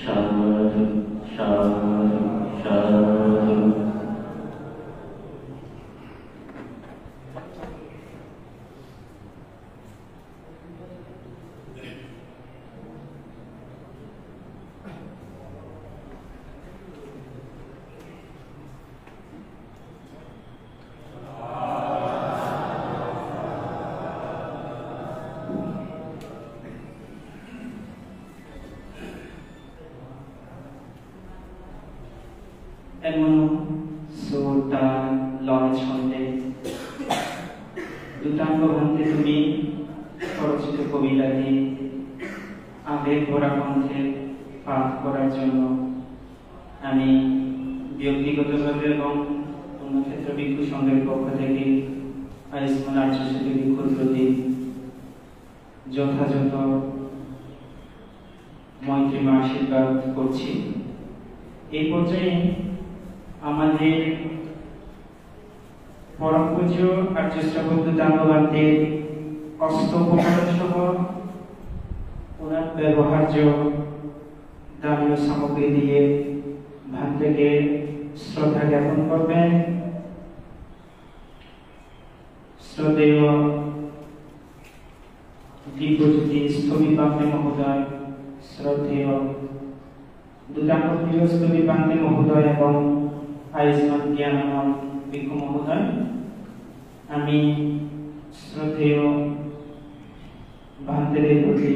সাধু সাধু সাধু। এমন সুর তাল লয় ছন্দে দুতাঙ্গ ভান্তে তুমি স্বরচিত কবিতাটি আবেগ ভরা কণ্ঠে পাঠ করার জন্য আমি ব্যক্তিগতভাবে এবং অন্যক্ষেত্র ভিক্ষু সংঘের পক্ষ থেকে আয়ুষ্মান আর্যসূচি ভিক্ষুর প্রতি যথাযথ মৈত্রীময় আশীর্বাদ করছি। এই পর্যায়ে আমাদের পরম পূজ্য আর্য শ্রাবক দুতাঙ্গ ভান্তের অষ্টপ্রকার সহ ওনার ব্যবহার্য দানীয় সামগ্রী দিয়ে ভান থেকে শ্রদ্ধা জ্ঞাপন করবেন। শ্রদ্ধেয় দিব্যজ্যোতি স্থবিরবান্তে মহোদয়, শ্রদ্ধেয় দুতাঙ্গপ্রিয় স্থবিরবান্তে মহোদয় এবং আয়ুষ্মান জ্ঞানমন ভিক্ষু মহোদয়, আমি শ্রদ্ধেয় ভান্তেদের প্রতি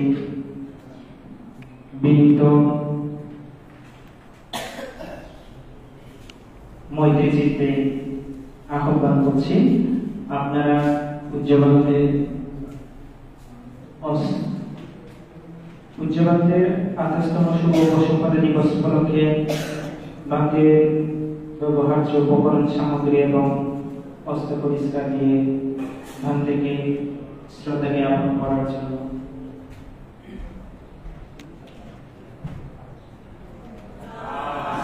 বিনীত মৈত্রী চিত্তে আহ্বান করছি, আপনারা পূজ্যবান্তের 28তম শুভ বসুন্ধরা দিবস উপলক্ষে বান্তের ব্যবহার্য উপকরণ সামগ্রী এবং অস্ত্র পরিষ্কার দিয়ে ভান থেকে শ্রদ্ধা জ্ঞাপন করার জন্য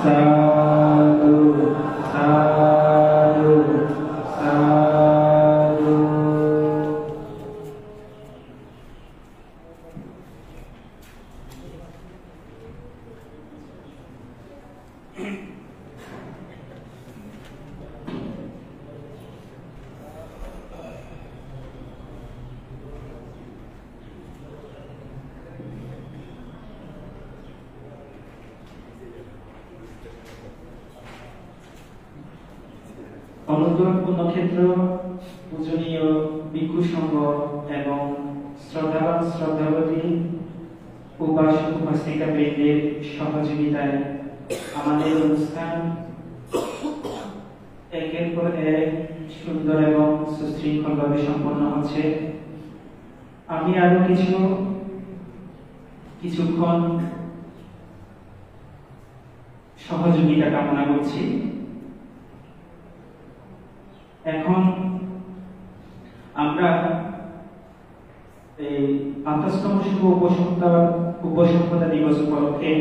সাধু সাধু সাধু। অনুদ্বর পুণ্যক্ষেত্র পূজনীয় ভিক্ষু সংঘ এবং শ্রদ্ধাবান শ্রদ্ধাবতী উপাসক উপাসিকা বৃন্দের সহযোগিতায় আমাদের অনুষ্ঠান একের পর এক সুন্দর এবং সুশৃঙ্খলভাবে সম্পন্ন হচ্ছে। আমি আরো কিছুক্ষণ সহযোগিতা কামনা করছি। এখন আমরা এই 28তম শুভ উপসম্পদা দিবস উপলক্ষে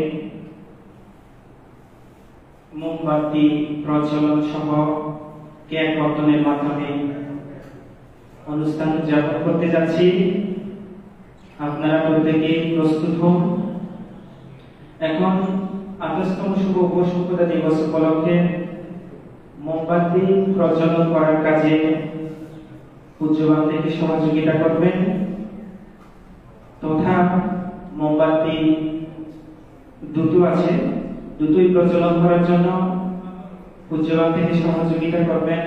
মোমবাতি প্রজ্বলন সহ কেক বর্তনের মাধ্যমে অনুষ্ঠান উদযাপন করতে যাচ্ছি। আপনারা প্রত্যেকে প্রস্তুত হন। এখন 28তম শুভ উপসম্পদা দিবস উপলক্ষে মোমবাতি প্রজ্বলন করার কাজে পূজ্যবান থেকে সহযোগিতা করবেন তথা মোমবাতি দুটো আছে, দুটোই প্রজ্বলন করার জন্য পূজ্যবান থেকে সহযোগিতা করবেন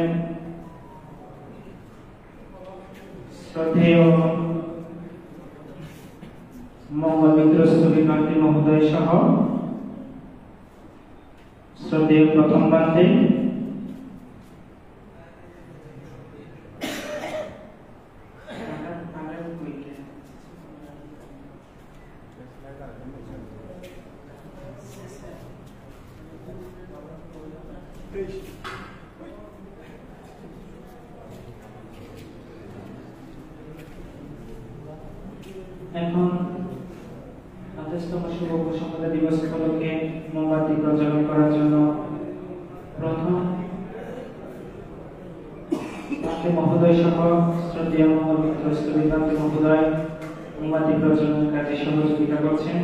শ্রদ্ধেয় মঙ্গলমিত্র স্থবিরবান্তে মহোদয় সহ শ্রদ্ধেয় প্রথম বান্তে এখন 28তম শুভ উপসম্পদা দিবস উপলক্ষে মোমবাতি প্রজ্বলন করার জন্য প্রথম মহোদয় সহ শ্রদ্ধেয় মঙ্গলমিত্র স্থবিরবান্তে মহোদয় মোমবাতি প্রজ্বলনের কাজে সহযোগিতা করছেন।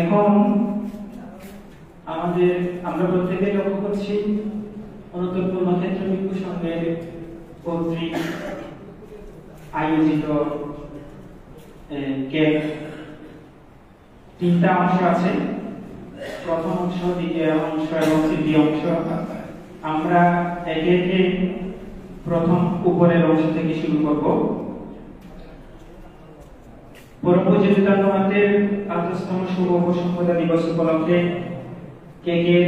এখন আমরা প্রত্যেকে লক্ষ্য করছি অনুত্তর পুণ্যক্ষেত্র ভিক্ষু সংঘের কর্তৃক আয়োজিত কেক তিনটা অংশ আছে, প্রথম অংশ, দ্বিতীয় অংশ এবং তৃতীয় অংশ। আমরা একে একে প্রথম উপরের অংশ থেকে শুরু করব। পরম পূজ্য বিদ্যালয়ের ৫০তম শুভ উপসম্পদা দিবস উপলক্ষে কেকের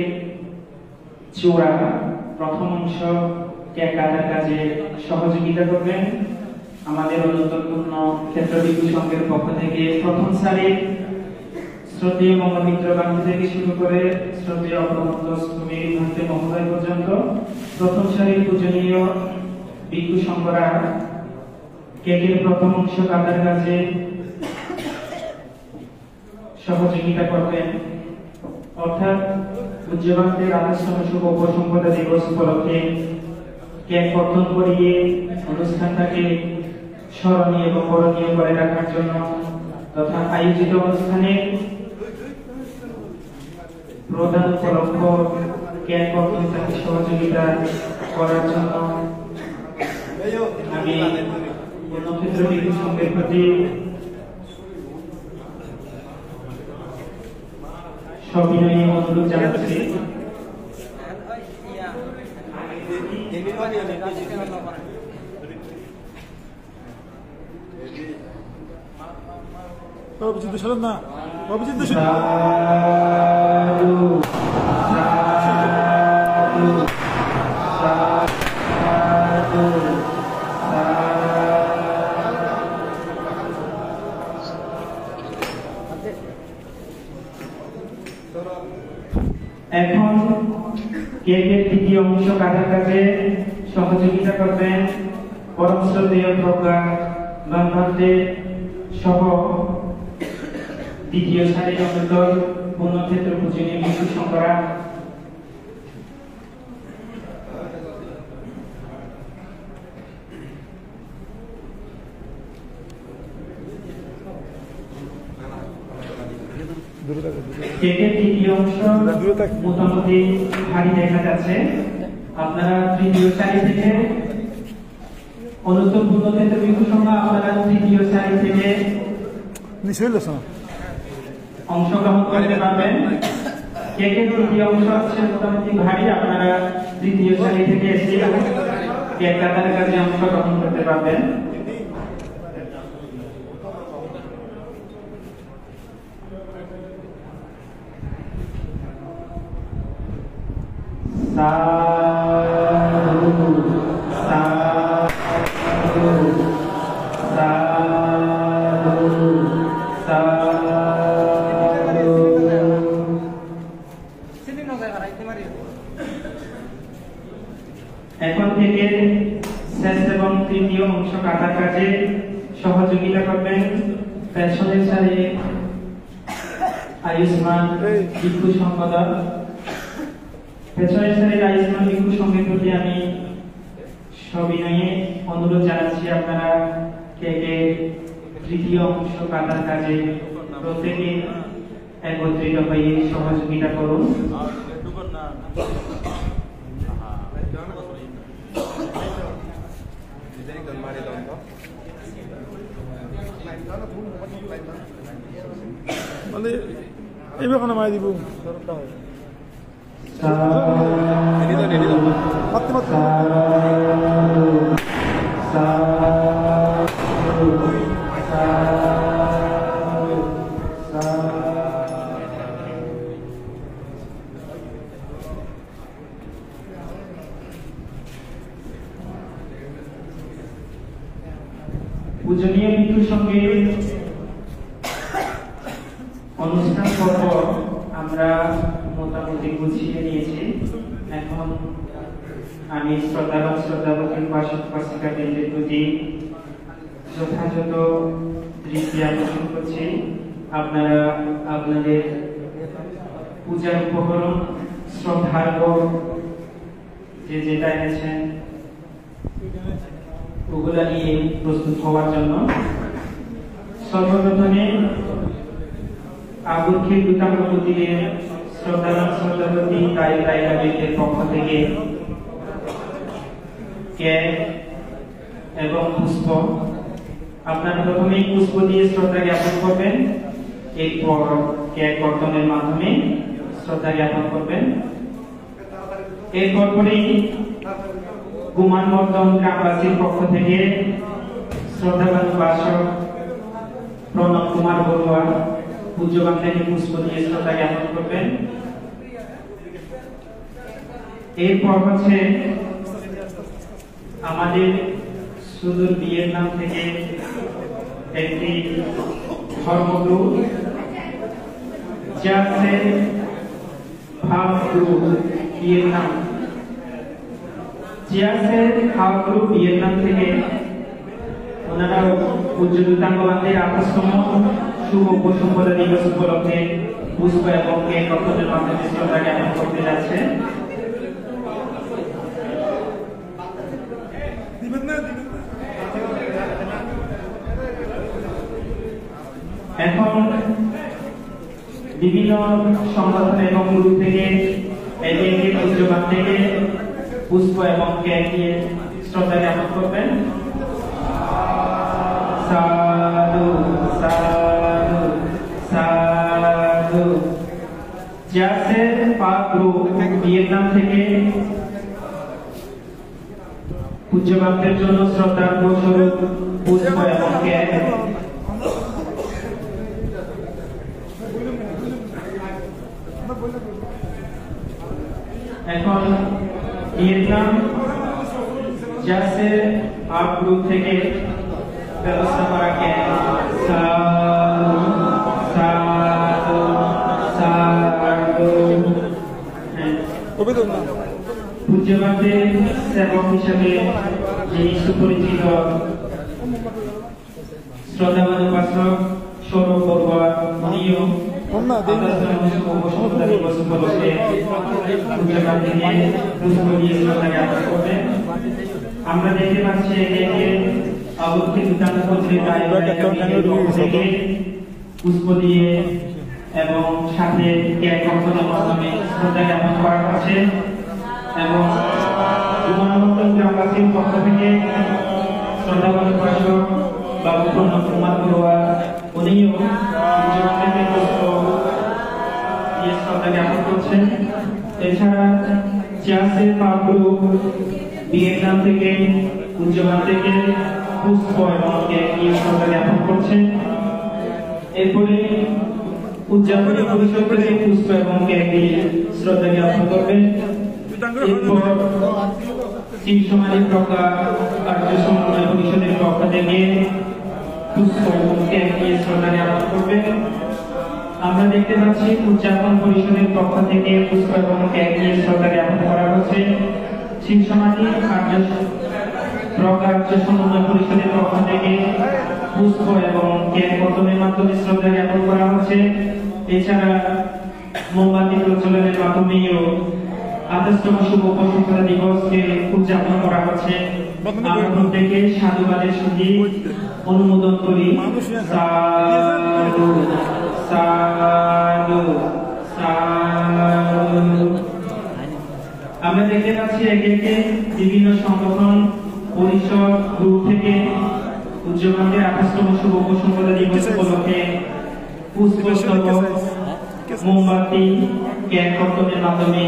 চূড়া প্রথম অংশ কেক কাটার কাজে সহযোগিতা করবেন আমাদের অত্যন্তপূর্ণ ক্ষেত্র বিদ্যুৎ সংঘের পক্ষ থেকে প্রথম সারির শ্রদ্ধেয় মহামিত্র বান্ধব থেকে শুরু করে শ্রদ্ধেয় অগ্রমন্ত সুমেরী ভান্তে মহোদয় পর্যন্ত প্রথম সারির পূজনীয় বিদ্যুৎ সংঘরা কেকের প্রথম অংশ কাটার কাজে সহযোগিতা করবেন। অর্থাৎ পূজ্যবানদের ২৮তম শুভ উপসম্পদা দিবস উপলক্ষে কেক কর্তন করিয়ে অনুষ্ঠানটাকে স্মরণীয় এবং বরণীয় করে রাখার জন্য তথা আয়োজিত অনুষ্ঠানে প্রধান উপলক্ষ কেক কর্তনটাকে সহযোগিতা করার জন্য আমি ক্ষেত্র বিদ্যুৎ সংঘের প্রতি সবিনয়ে অনুরোধ জানাচ্ছি। অভিজিৎ শোনেন না, অভিজিৎ এখন কেকের দ্বিতীয় অংশ কাটার কাজে সহযোগিতা করবেন পরম শ্রদ্ধেয় প্রজ্ঞা বান্ধবদে সহ দ্বিতীয় সারির অন্তর্গত পূর্ণক্ষেত্র পূজনীয় বিদ্যুৎ সংঘরা। কেকের দ্বিতীয় অংশ মোটামুটি ভারী দেখা যাচ্ছে। আপনারা তৃতীয় সারি থেকে অনুত্তম পূর্ণক্ষেত্র বিদ্যুৎ সংঘ আপনারা তৃতীয় সারি থেকে অংশগ্রহণ করতে পারবেন। কেকের তৃতীয় অংশ হচ্ছে মোটামুটি ভারী, আপনারা তৃতীয় সারি থেকে এসে কেক কাটার কাজে অংশগ্রহণ করতে পারবেন। এখন থেকে শেষ এবং তৃতীয় অংশ কাটার কাজে সহযোগিতা করবেন পেছনের সারি আয়ুষ্মান ভিক্ষু সংঘদা। পেছনের সারির আয়ুষ্মান ভিক্ষু সংঘের প্রতি আমি সবিনয়ে অনুরোধ জানাচ্ছি, আপনারা কেকের তৃতীয় অংশ কাটার কাজে প্রত্যেকে একত্রিত হয়ে সহযোগিতা করুন। এইভাবে কোনো মারি দিব পূজনীয় বিদ্যুৎ সংঘের অনুষ্ঠান পর্ব আমরা মোটামুটি গুছিয়ে নিয়েছি। এখন আমি শ্রদ্ধাবতীর উপাসিকা বৃন্দের প্রতি যথাযথ দৃষ্টি আকর্ষণ করছি। আপনারা আপনাদের পূজার উপকরণ শ্রদ্ধার্ঘ যে যেটা এনেছেন ওগুলা নিয়ে প্রস্তুত হওয়ার জন্য সর্বপ্রথমে আবুক্ষী দুতামতীর শ্রদ্ধাবতী তাইলাবীদের পক্ষ থেকে কেক এবং পুষ্প, আপনারা প্রথমেই পুষ্প দিয়ে শ্রদ্ধা জ্ঞাপন করবেন, এরপর কেক কর্তনের মাধ্যমে শ্রদ্ধা জ্ঞাপন করবেন। এরপর পরেই গুমানবর্ধন গ্রামবাসীর পক্ষ থেকে শ্রদ্ধাবান উপাসক প্রণব কুমার বড়ুয়া পূজ্য বাংলাকে পুষ্প দিয়ে শ্রদ্ধা জ্ঞাপন করবেন। এরপর হচ্ছে আমাদের সুদূর ভিয়েতনাম থেকে একটি ধর্মগুরু যাচ্ছে ভিয়েতনাম ভিয়েতনাম থেকে ওনারা পূজ্য দুতাঙ্গবাদের 28তম শুভ বসুন্ধরা দিবস উপলক্ষে পুষ্প এবং কেক কর্তনের মাধ্যমে শ্রদ্ধা জ্ঞাপন করতে যাচ্ছে। এখন বিভিন্ন সংগঠন এবং গ্রুপ থেকে একে পূজ্যবান থেকে পুষ্প এবং কেক দিয়ে শ্রদ্ধা জ্ঞাপন করবেন। সাধু সাধু সাধু। যাচ্ছে পাক গ্রুপ ভিয়েতনাম থেকে পূজ্যবানদের জন্য শ্রদ্ধার্ঘ স্বরূপ পুষ্প এবং কেক। এখন ভিয়েতনাম যাচ্ছে আপ গ্রুপ থেকে ব্যবস্থা করা কেক। সাধু সাধু। পূজ্যবানদের সেবক হিসেবে যিনি সুপরিচিত শ্রদ্ধাবান উপাসক সৌরভ বড়ুয়া, উনিও আমরা দেখতে পাচ্ছি পুষ্প দিয়ে এবং সাথে কেক কর্তনের মাধ্যমে শ্রদ্ধা জ্ঞাপন করা হচ্ছে এবং গ্রামবাসীর পক্ষ থেকে শ্রদ্ধাবান উপাসক বাবু প্রণব কুমার বড়ুয়া উনিও শ্রদ্ধা জ্ঞাপন করছেন। এছাড়া চিয়াসে পাবলু ভিয়েতনাম থেকে পূজ্যবান থেকে পুষ্প এবং কেক দিয়ে শ্রদ্ধা জ্ঞাপন করছেন। এরপরে উদযাপনী পরিষদ থেকে পুষ্প এবং কেক দিয়ে শ্রদ্ধা জ্ঞাপন করবেন। এরপর সমাধি প্রজ্ঞা কার্য সমন্বয় পরিষদের পক্ষ থেকে পুষ্প এবং কেক দিয়ে শ্রদ্ধা জ্ঞাপন করবেন। আমরা দেখতে পাচ্ছি উদযাপন পরিষদের পক্ষ থেকে পুষ্প এবং কেক দিয়ে শ্রদ্ধা জ্ঞাপন করা হচ্ছে। শিব সমাধি কার্য সমন্বয় পরিষদের পক্ষ থেকে পুষ্প এবং কেক কর্তনের মাধ্যমে শ্রদ্ধা জ্ঞাপন করা হচ্ছে। এছাড়া মোমবাতি প্রজ্বলনের মাধ্যমেও 28তম শুভ বসুন্ধরা দিবসকে উদযাপন করা হচ্ছে। আমরা প্রত্যেকে সাধুবাদের সঙ্গে অনুমোদন করি। সাধু সাধু সাধু। আমরা দেখতে পাচ্ছি একে একে বিভিন্ন সংগঠন পরিষদ গ্রুপ থেকে পূজ্যবানদের 28তম শুভ বসুন্ধরা দিবস উপলক্ষে পুষ্পস্তবক, মোমবাতি, কেক কর্তনের মাধ্যমে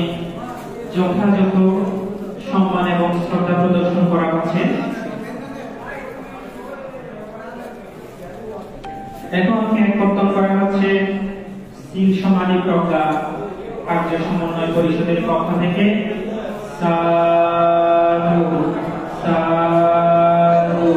যথাযথ সম্মান এবং শ্রদ্ধা প্রদর্শন করা হচ্ছে। এখন কেক কর্তন করা হচ্ছে শিব সমাধি প্রজ্ঞা কার্য সমন্বয় পরিষদের পক্ষ থেকে। সাধু সাধু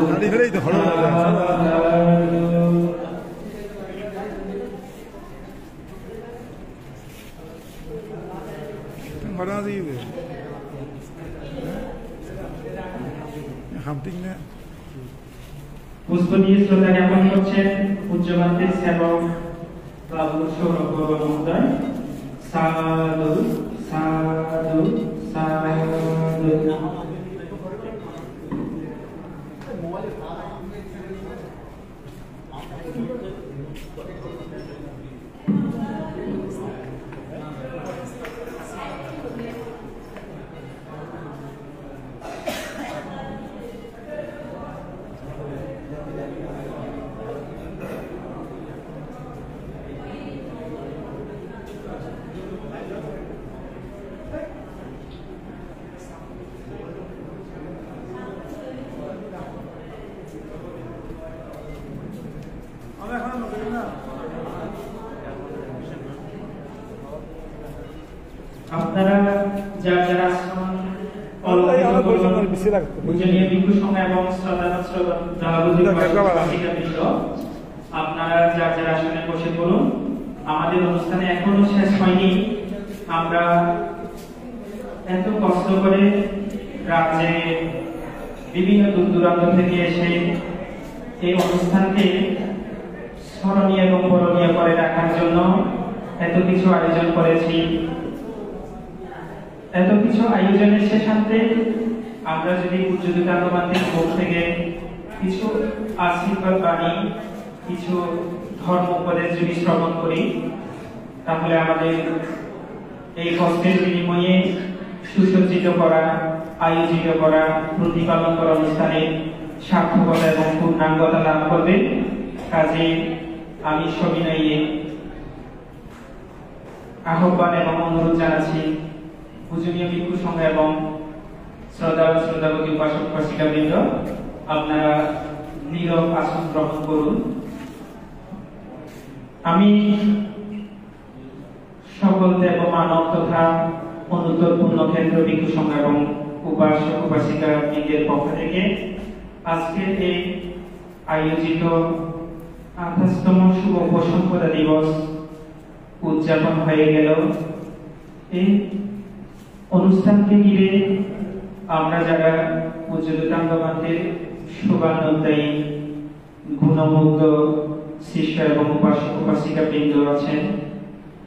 পুষ্প দিয়ে শ্রদ্ধা জ্ঞাপন করছেন পূজ্যবানদের সেবক বাবু সৌরভ বড়ুয়া মহোদয়। সাধু সাধু সাধু। পূজনীয় ভিক্ষু সংঘ এবং শ্রদ্ধাবৃন্দ, আপনারা যার যার আসনে বসে পড়ুন। আমাদের অনুষ্ঠানে এখনো শেষ হয়নি। আমরা এত কষ্ট করে রাজ্যে বিভিন্ন দূর দূরান্ত থেকে এসে এই অনুষ্ঠানকে স্মরণীয় এবং বরণীয় করে রাখার জন্য এত কিছু আয়োজন করেছি। এত কিছু আয়োজনের শেষান্তে আমরা যদি পূজ্য দুতাঙ্গমানদের মুখ থেকে কিছু আশীর্বাদ বাণী, কিছু ধর্ম উপদেশ যদি শ্রবণ করি, তাহলে আমাদের এই কষ্টের বিনিময়ে সুসজ্জিত করা, আয়োজিত করা, প্রতিপালন করা অনুষ্ঠানের সার্থকতা এবং পূর্ণাঙ্গতা লাভ করবে। কাজে আমি সবিনয়ে আহ্বান এবং অনুরোধ জানাচ্ছি, পূজনীয় ভিক্ষু সংঘ এবং শ্রদ্ধাবতী উপাসক উপাসিকাবৃন্দ, আপনারা নীরব আসন গ্রহণ করুন। আমি সকল দেব মানব তথা অনুত্তর পূর্ণক্ষেত্র ভিক্ষু সংঘ এবং উপাসক উপাসিকা বৃন্দের পক্ষ থেকে আজকের এই আয়োজিত 28তম শুভ উপসম্পদা দিবস উদযাপন হয়ে গেল। এই অনুষ্ঠানকে ঘিরে আমরা যারা পূজ্য দুতাঙ্গমানদের শুভানুধ্যায়ী গুণমুগ্ধ শিষ্য এবং উপাসক উপাসিকা বৃন্দ আছেন,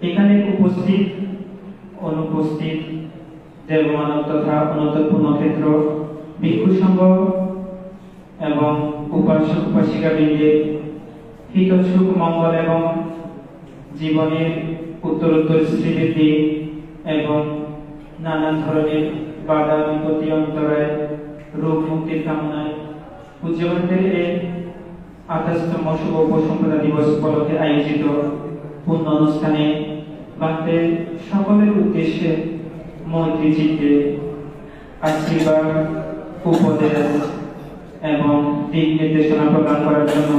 এখানে উপস্থিত অনুপস্থিত দেবমানব তথা অনুত্তর পূর্ণক্ষেত্র ভিক্ষু সংঘ এবং উপাসক উপাসিকা বৃন্দের হিত সুখ মঙ্গল এবং জীবনের উত্তরোত্তর শ্রীবৃদ্ধি এবং নানান ধরনের বাধা বিপত্তি অন্তরায় রোগ মুক্তির কামনায় পূজ্যবানদের এই 28তম শুভ উপসম্পদা দিবস উপলক্ষে আয়োজিত পূর্ণ অনুষ্ঠানে বান্দের সকলের উদ্দেশ্যে মৈত্রী চিত্তে আশীর্বাদ, উপদেশ এবং দিক নির্দেশনা প্রদান করার জন্য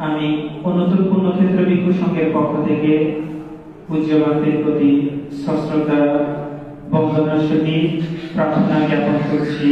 আমি অনুত্তর পূর্ণক্ষেত্র ভিক্ষু সংঘের পক্ষ থেকে পূজ্যবানদের প্রতি সশ্রদ্ধা বন্দনার সহিত প্রার্থনা জ্ঞাপন করছি।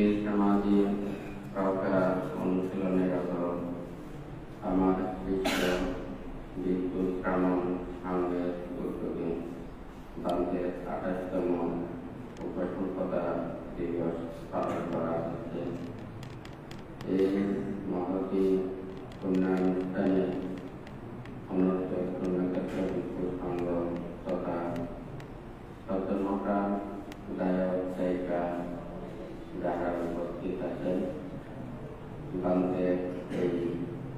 এই সামাজিক প্রকার অনুশীলনের আমার বিশ্ব বিদ্যুৎ ভ্রমণ সঙ্গে উদ্যোগে বান্দের 28তম উপসম্পদা দিবস পালন করা হচ্ছে। এই মহতী পুণ্যানুষ্ঠানে অনুত্তর পূর্ণক্ষেত্র ভিক্ষু সংঘ তথা সত্যমকা গায়ক গায়িকা যারা উপস্থিত আছেন, বান্দের এই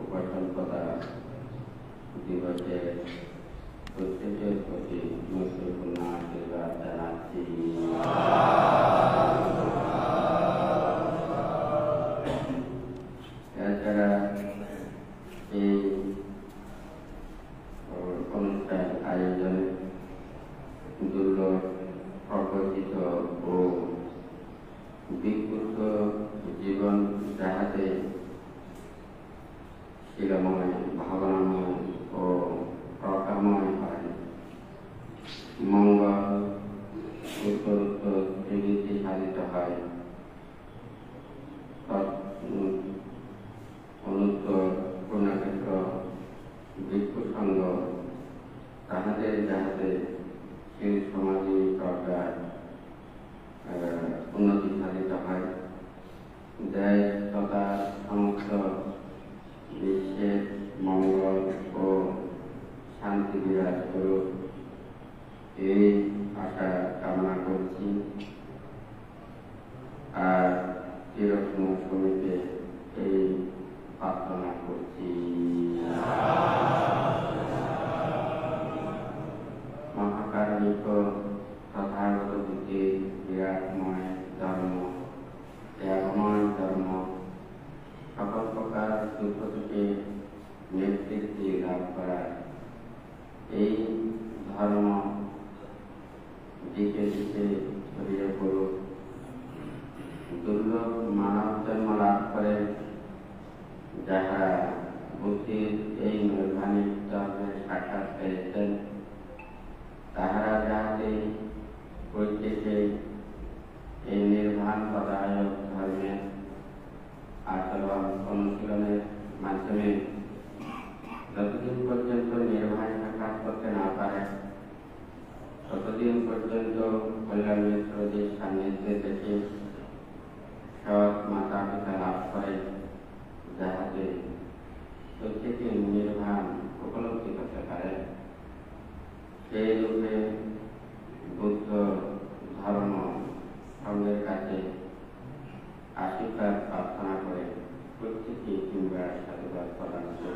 উপসম্পদা দিবসে প্রত্যেকের প্রতি মৈত্রীপূর্ণ আশীর্বাদ জানাচ্ছি। এছাড়া এই অনুষ্ঠান আয়োজনে দুর্লভ প্রকল্পিত ও বিক্ষুব্ধ জীবন যাহাতে শিলময়, ভাবনাময় ও প্রকাময় হয়, মঙ্গল উত্তরোত্তর প্রবৃদ্ধি সাধিত হয়, অনুত্তর পূর্ণক্ষেত্র ভিক্ষু সংঘ তাহাদের যাহাতে সেই সমাজে প্রকার উন্নতি সাধিত হয়, দেশ তথা সমস্ত বিশ্বের মঙ্গল ও শান্তি বিরাজ করুক, এই আশা কামনা করছি। আর চিরসময় সমিতি গ্রন্থ থেকে নেতৃত্ব লাভ করা, এই ধর্ম দিকে দিকে ছড়িয়ে পড়ুক। দুর্লভ মানব জন্ম লাভ করে যাহারা বুদ্ধির এই নৈর্বাণিক ধর্মের সাক্ষাৎ পেয়েছেন, তাহারা যাহাতে প্রত্যেকে এই নির্বাণ পদায়ক ধর্মের আচরণ অনুশীলনের মাধ্যমে যতদিন পর্যন্ত নির্বাণ সাক্ষাৎ করতে না পারে, ততদিন পর্যন্ত কল্যাণ মিত্রদের সান্নিধ্যে থেকে সৎ মাতা পিতা লাভ করে, যাহাতে প্রত্যেকে নির্বাণ উপলব্ধি করতে পারে। সেই রূপে বুদ্ধ ধর্ম সঙ্গের কাছে আশীর্বাদ প্রার্থনা করে প্রত্যেকে কিংবা সাধুবাদ প্রদান করে।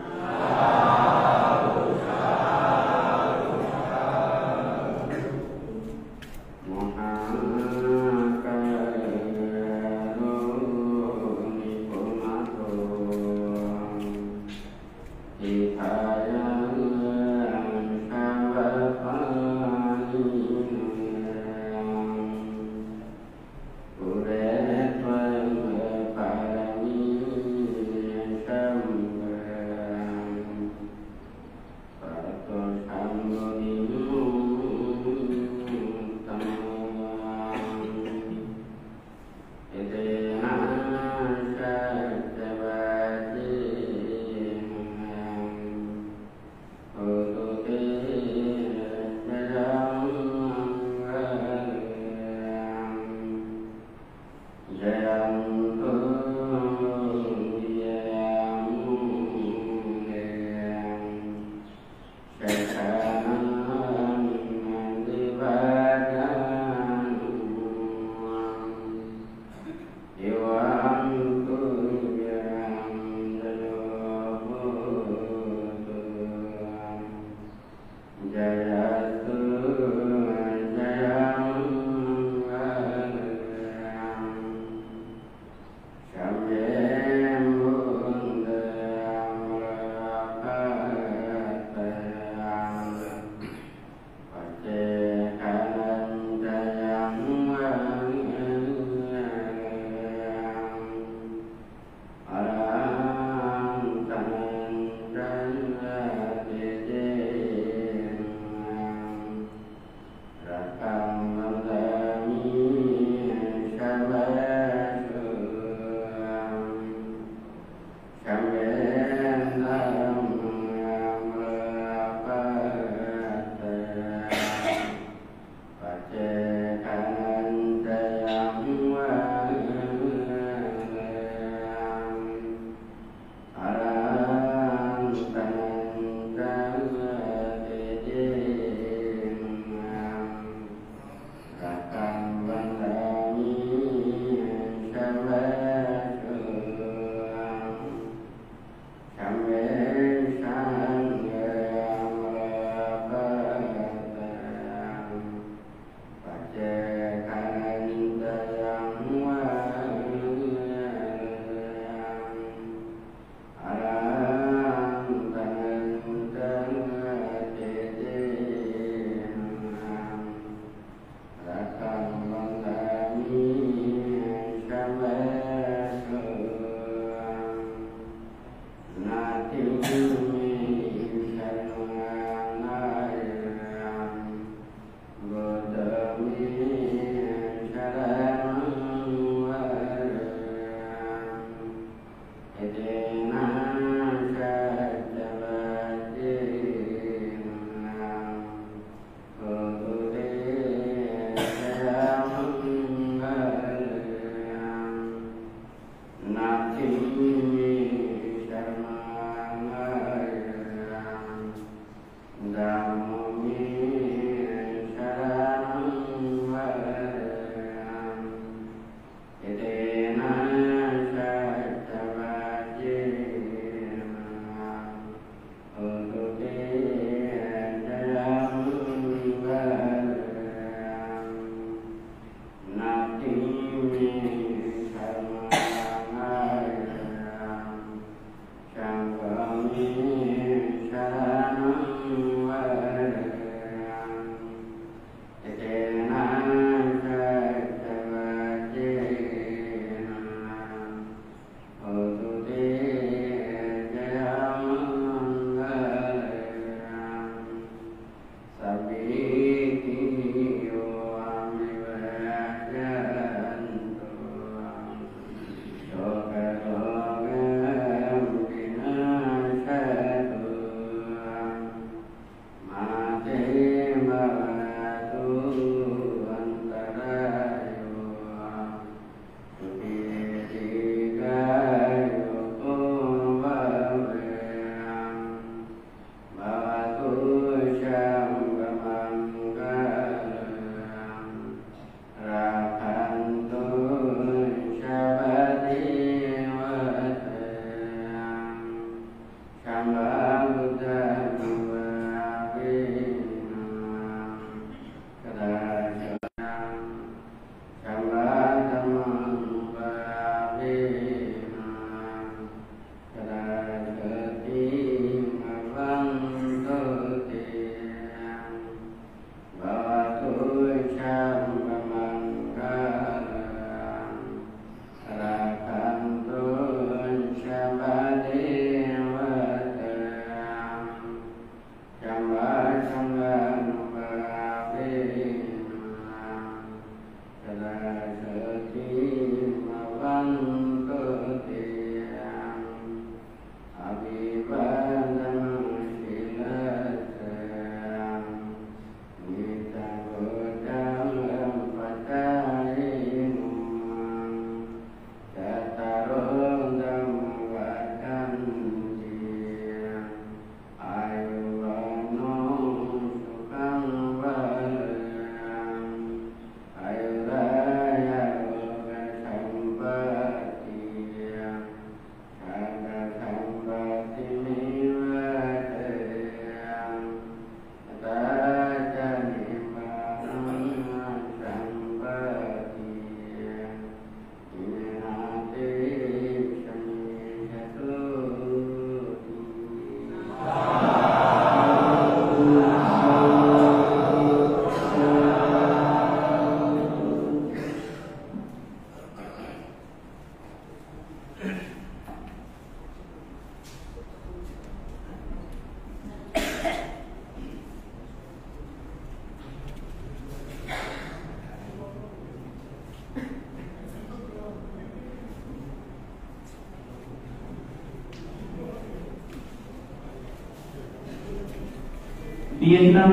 ভিয়েতনাম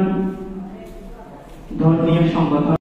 ধর্মীয় সংগঠন